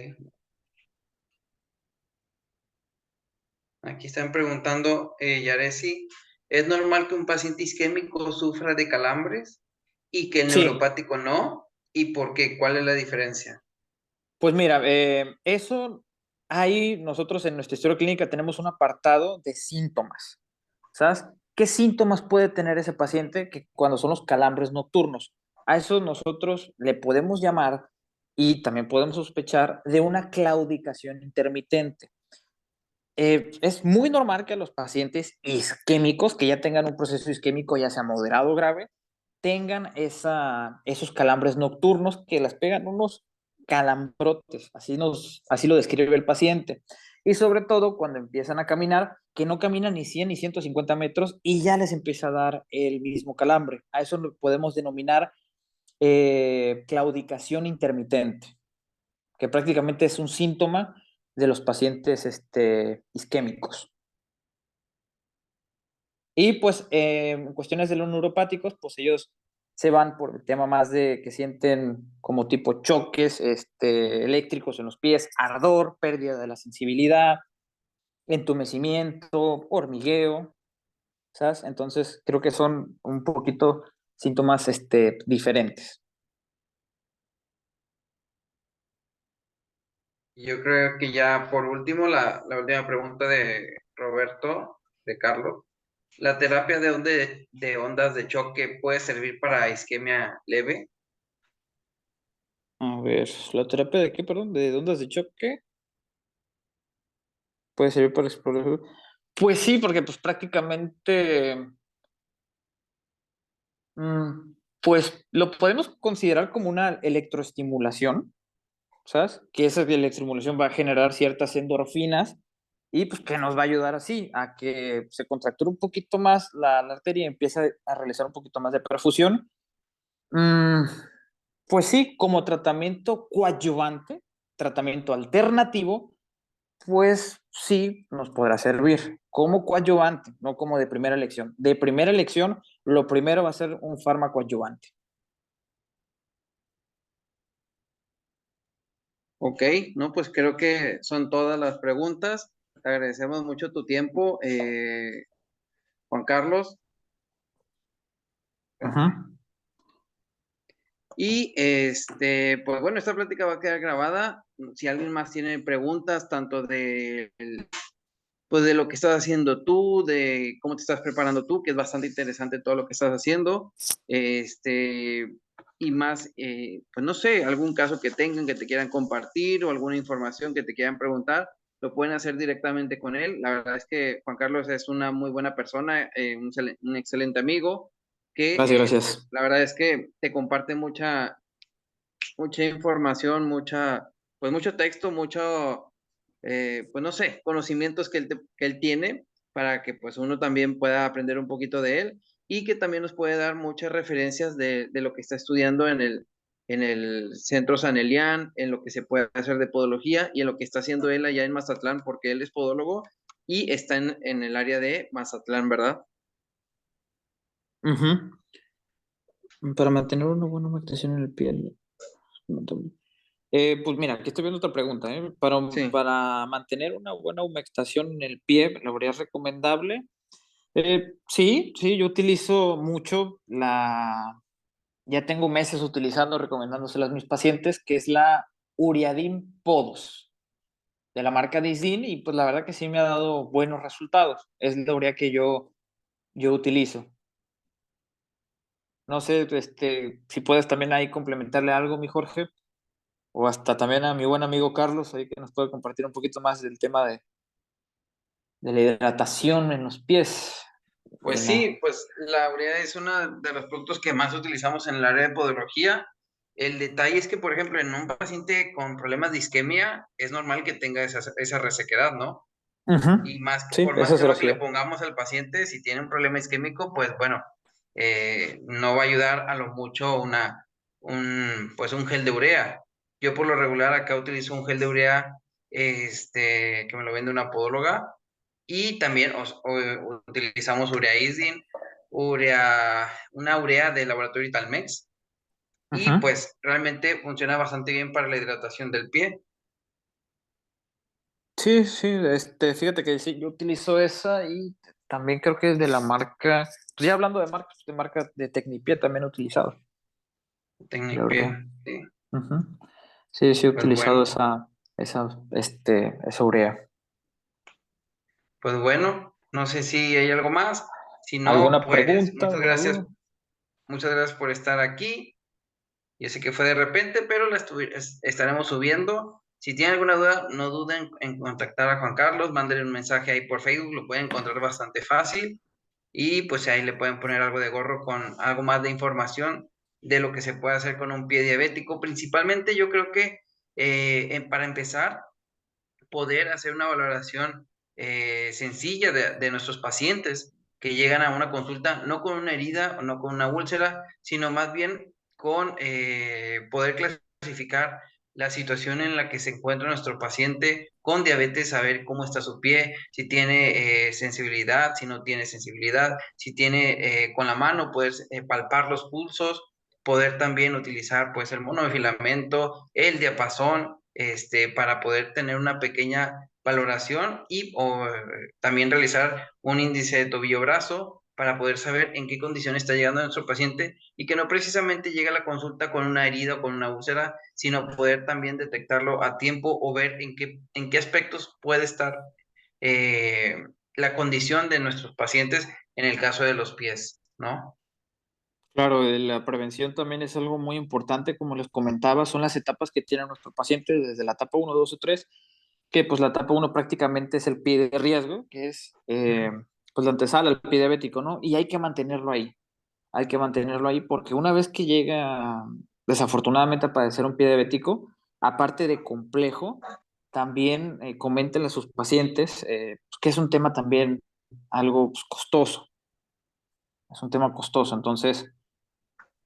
[SPEAKER 1] Aquí están preguntando, Yaresi, ¿es normal que un paciente isquémico sufra de calambres y que el
[SPEAKER 2] Sí,
[SPEAKER 1] neuropático no? ¿Y por qué? ¿Cuál es la diferencia?
[SPEAKER 2] pues mira, eso ahí nosotros en nuestra historia clínica tenemos un apartado de síntomas. ¿Sabes? ¿Qué síntomas puede tener ese paciente que cuando son los calambres nocturnos? A eso nosotros le podemos llamar y también podemos sospechar de una claudicación intermitente. Es muy normal que los pacientes isquémicos, que ya tengan un proceso isquémico ya sea moderado o grave, tengan esos calambres nocturnos que les pegan unos calambrotes, así lo describe el paciente. Y sobre todo cuando empiezan a caminar, que no caminan ni 100 ni 150 metros y ya les empieza a dar el mismo calambre. A eso lo podemos denominar claudicación intermitente, que prácticamente es un síntoma de los pacientes isquémicos. Y pues en cuestiones de los neuropáticos, pues ellos se van por el tema más de que sienten como tipo choques eléctricos en los pies, ardor, pérdida de la sensibilidad, entumecimiento, hormigueo, ¿sabes? Entonces creo que son un poquito síntomas diferentes.
[SPEAKER 1] Yo creo que ya por último, la última pregunta de Roberto, de Carlos. ¿La terapia de ondas de choque puede servir para isquemia leve?
[SPEAKER 2] A ver, ¿la terapia de qué, perdón? ¿De ondas de choque? ¿Puede servir para explorar? Pues sí, porque pues prácticamente pues lo podemos considerar como una electroestimulación, ¿sabes? Que esa electroestimulación va a generar ciertas endorfinas y pues que nos va a ayudar así a que se contracture un poquito más la arteria y empiece a realizar un poquito más de perfusión. Mm, pues sí, como tratamiento coadyuvante, tratamiento alternativo, pues sí nos podrá servir como coadyuvante, no como de primera elección. De primera elección, lo primero va a ser un fármaco adyuvante.
[SPEAKER 1] Ok, no, pues creo que son todas las preguntas. Te agradecemos mucho tu tiempo, Juan Carlos.
[SPEAKER 2] Ajá.
[SPEAKER 1] Y pues bueno, esta plática va a quedar grabada. Si alguien más tiene preguntas, tanto pues de lo que estás haciendo tú, de cómo te estás preparando tú, que es bastante interesante todo lo que estás haciendo, y más, pues no sé, algún caso que tengan que te quieran compartir o alguna información que te quieran preguntar, lo pueden hacer directamente con él. La verdad es que Juan Carlos es una muy buena persona, un excelente amigo,
[SPEAKER 2] Gracias,
[SPEAKER 1] que
[SPEAKER 2] gracias.
[SPEAKER 1] la verdad es que te comparte mucha información, pues mucho texto, pues no sé, conocimientos que él tiene para que pues uno también pueda aprender un poquito de él y que también nos puede dar muchas referencias de lo que está estudiando en el Centro Sanelian, en lo que se puede hacer de podología y en lo que está haciendo él allá en Mazatlán, porque él es podólogo y está en el área de Mazatlán, ¿verdad?
[SPEAKER 2] Ujú. Para mantener una buena humectación en el piel. Pues mira, aquí estoy viendo otra pregunta, ¿eh?
[SPEAKER 1] Sí.
[SPEAKER 2] Para mantener una buena humectación en el pie, ¿lo verías recomendable? Sí, sí, yo utilizo mucho ya tengo meses utilizando, recomendándoselas a mis pacientes, que es la Uriadin Podos, de la marca Disdin, y pues la verdad que sí me ha dado buenos resultados. Es la urea que yo utilizo. No sé, si puedes también ahí complementarle algo, mi Jorge, o hasta también a mi buen amigo Carlos, ahí que nos puede compartir un poquito más del tema de la hidratación en los pies.
[SPEAKER 1] Pues sí, pues la urea es uno de los productos que más utilizamos en el área de podología. El detalle es que, por ejemplo, en un paciente con problemas de isquemia, es normal que tenga esa resequedad, ¿no?
[SPEAKER 2] Ujú.
[SPEAKER 1] Y más
[SPEAKER 2] Sí,
[SPEAKER 1] por más
[SPEAKER 2] eso es
[SPEAKER 1] crema
[SPEAKER 2] lo
[SPEAKER 1] que le
[SPEAKER 2] que...
[SPEAKER 1] pongamos al paciente, si tiene un problema isquémico, pues bueno, no va a ayudar a lo mucho pues un gel de urea. Yo por lo regular acá utilizo un gel de urea, que me lo vende una podóloga, y también utilizamos urea Isdin, una urea de laboratorio Italmex, y
[SPEAKER 2] Ujú.
[SPEAKER 1] pues realmente funciona bastante bien para la hidratación del pie.
[SPEAKER 2] Sí, sí, fíjate que sí, yo utilizo esa y también creo que es de la marca, pues ya hablando de marca de Tecnipie también he utilizado, la
[SPEAKER 1] Tecnipie,
[SPEAKER 2] verdad.
[SPEAKER 1] sí.
[SPEAKER 2] Ujú. Sí, sí he
[SPEAKER 1] Pues
[SPEAKER 2] utilizado
[SPEAKER 1] bueno,
[SPEAKER 2] esa urea.
[SPEAKER 1] pues bueno, no sé si hay algo más. Si no,
[SPEAKER 2] ¿Alguna
[SPEAKER 1] pues
[SPEAKER 2] pregunta, alguna duda?
[SPEAKER 1] muchas gracias por estar aquí. Yo sé que fue de repente, pero estaremos subiendo. Si tienen alguna duda, no duden en contactar a Juan Carlos, mándenle un mensaje ahí por Facebook, lo pueden encontrar bastante fácil. Y pues ahí le pueden poner algo de gorro con algo más de información de lo que se puede hacer con un pie diabético. Principalmente yo creo que para empezar, poder hacer una valoración sencilla de nuestros pacientes que llegan a una consulta no con una herida o no con una úlcera, sino más bien con poder clasificar la situación en la que se encuentra nuestro paciente con diabetes, saber cómo está su pie, si tiene sensibilidad, si no tiene sensibilidad, si tiene con la mano, poder palpar los pulsos, poder también utilizar pues el monofilamento, el diapasón, para poder tener una pequeña valoración y también realizar un índice de tobillo-brazo para poder saber en qué condición está llegando nuestro paciente y que no precisamente llegue a la consulta con una herida o con una úlcera, sino poder también detectarlo a tiempo o ver en qué aspectos puede estar eh, la condición de nuestros pacientes en el caso de los pies, ¿no?
[SPEAKER 2] Claro, la prevención también es algo muy importante, como les comentaba, son las etapas que tiene nuestro paciente desde la etapa uno, 2 o 3, que pues la etapa uno prácticamente es el pie de riesgo, que es pues la antesala al pie diabético, ¿no? Y hay que mantenerlo ahí porque una vez que llega desafortunadamente a padecer un pie diabético, aparte de complejo, también coméntenle a sus pacientes pues, que es un tema también algo pues, costoso, es un tema costoso, entonces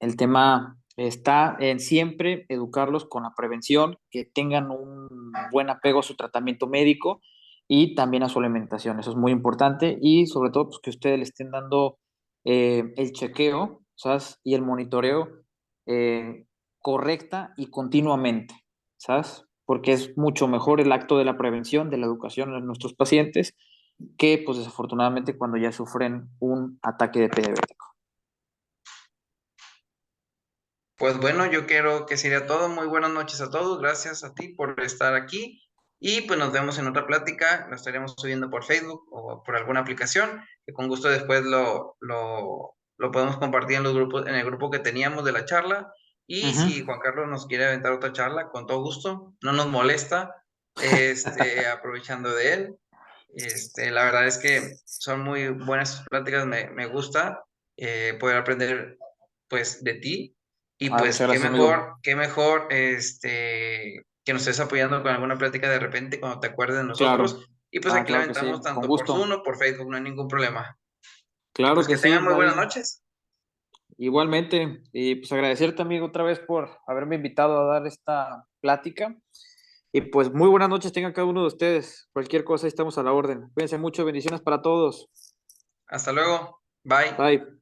[SPEAKER 2] el tema está en siempre educarlos con la prevención, que tengan un buen apego a su tratamiento médico y también a su alimentación. Eso es muy importante y sobre todo pues, que ustedes le estén dando el chequeo, ¿sabes? Y el monitoreo eh, correcta y continuamente, ¿sabes? Porque es mucho mejor el acto de la prevención, de la educación a nuestros pacientes, que pues desafortunadamente cuando ya sufren un ataque de diabético.
[SPEAKER 1] Pues bueno, yo quiero que sería todo. Muy buenas noches a todos. Gracias a ti por estar aquí. Y pues nos vemos en otra plática. Lo estaremos subiendo por Facebook o por alguna aplicación, que con gusto después lo podemos compartir en los grupos, en el grupo que teníamos de la charla. Y
[SPEAKER 2] Ujú.
[SPEAKER 1] si Juan Carlos nos quiere aventar otra charla, con todo gusto, no nos molesta, aprovechando de él. La verdad es que son muy buenas sus pláticas, me gusta poder aprender pues de ti y
[SPEAKER 2] Ay,
[SPEAKER 1] pues
[SPEAKER 2] muchas gracias, amigo.
[SPEAKER 1] qué mejor que nos estés apoyando con alguna plática de repente cuando te acuerdes de
[SPEAKER 2] Claro.
[SPEAKER 1] nosotros y pues
[SPEAKER 2] Ah,
[SPEAKER 1] aquí la
[SPEAKER 2] claro que sí,
[SPEAKER 1] aventamos
[SPEAKER 2] con
[SPEAKER 1] tanto por
[SPEAKER 2] gusto.
[SPEAKER 1] Zoom o por Facebook, no hay ningún problema. Y
[SPEAKER 2] Claro
[SPEAKER 1] pues
[SPEAKER 2] que
[SPEAKER 1] que
[SPEAKER 2] sí,
[SPEAKER 1] tengan muy buenas
[SPEAKER 2] ahí.
[SPEAKER 1] noches.
[SPEAKER 2] Igualmente. Y pues agradecerte, amigo, otra vez por haberme invitado a dar esta plática. Y pues muy buenas noches tengan cada uno de ustedes. Cualquier cosa, ahí estamos a la orden. Cuídense mucho, bendiciones para todos.
[SPEAKER 1] Hasta luego. Bye.
[SPEAKER 2] Bye.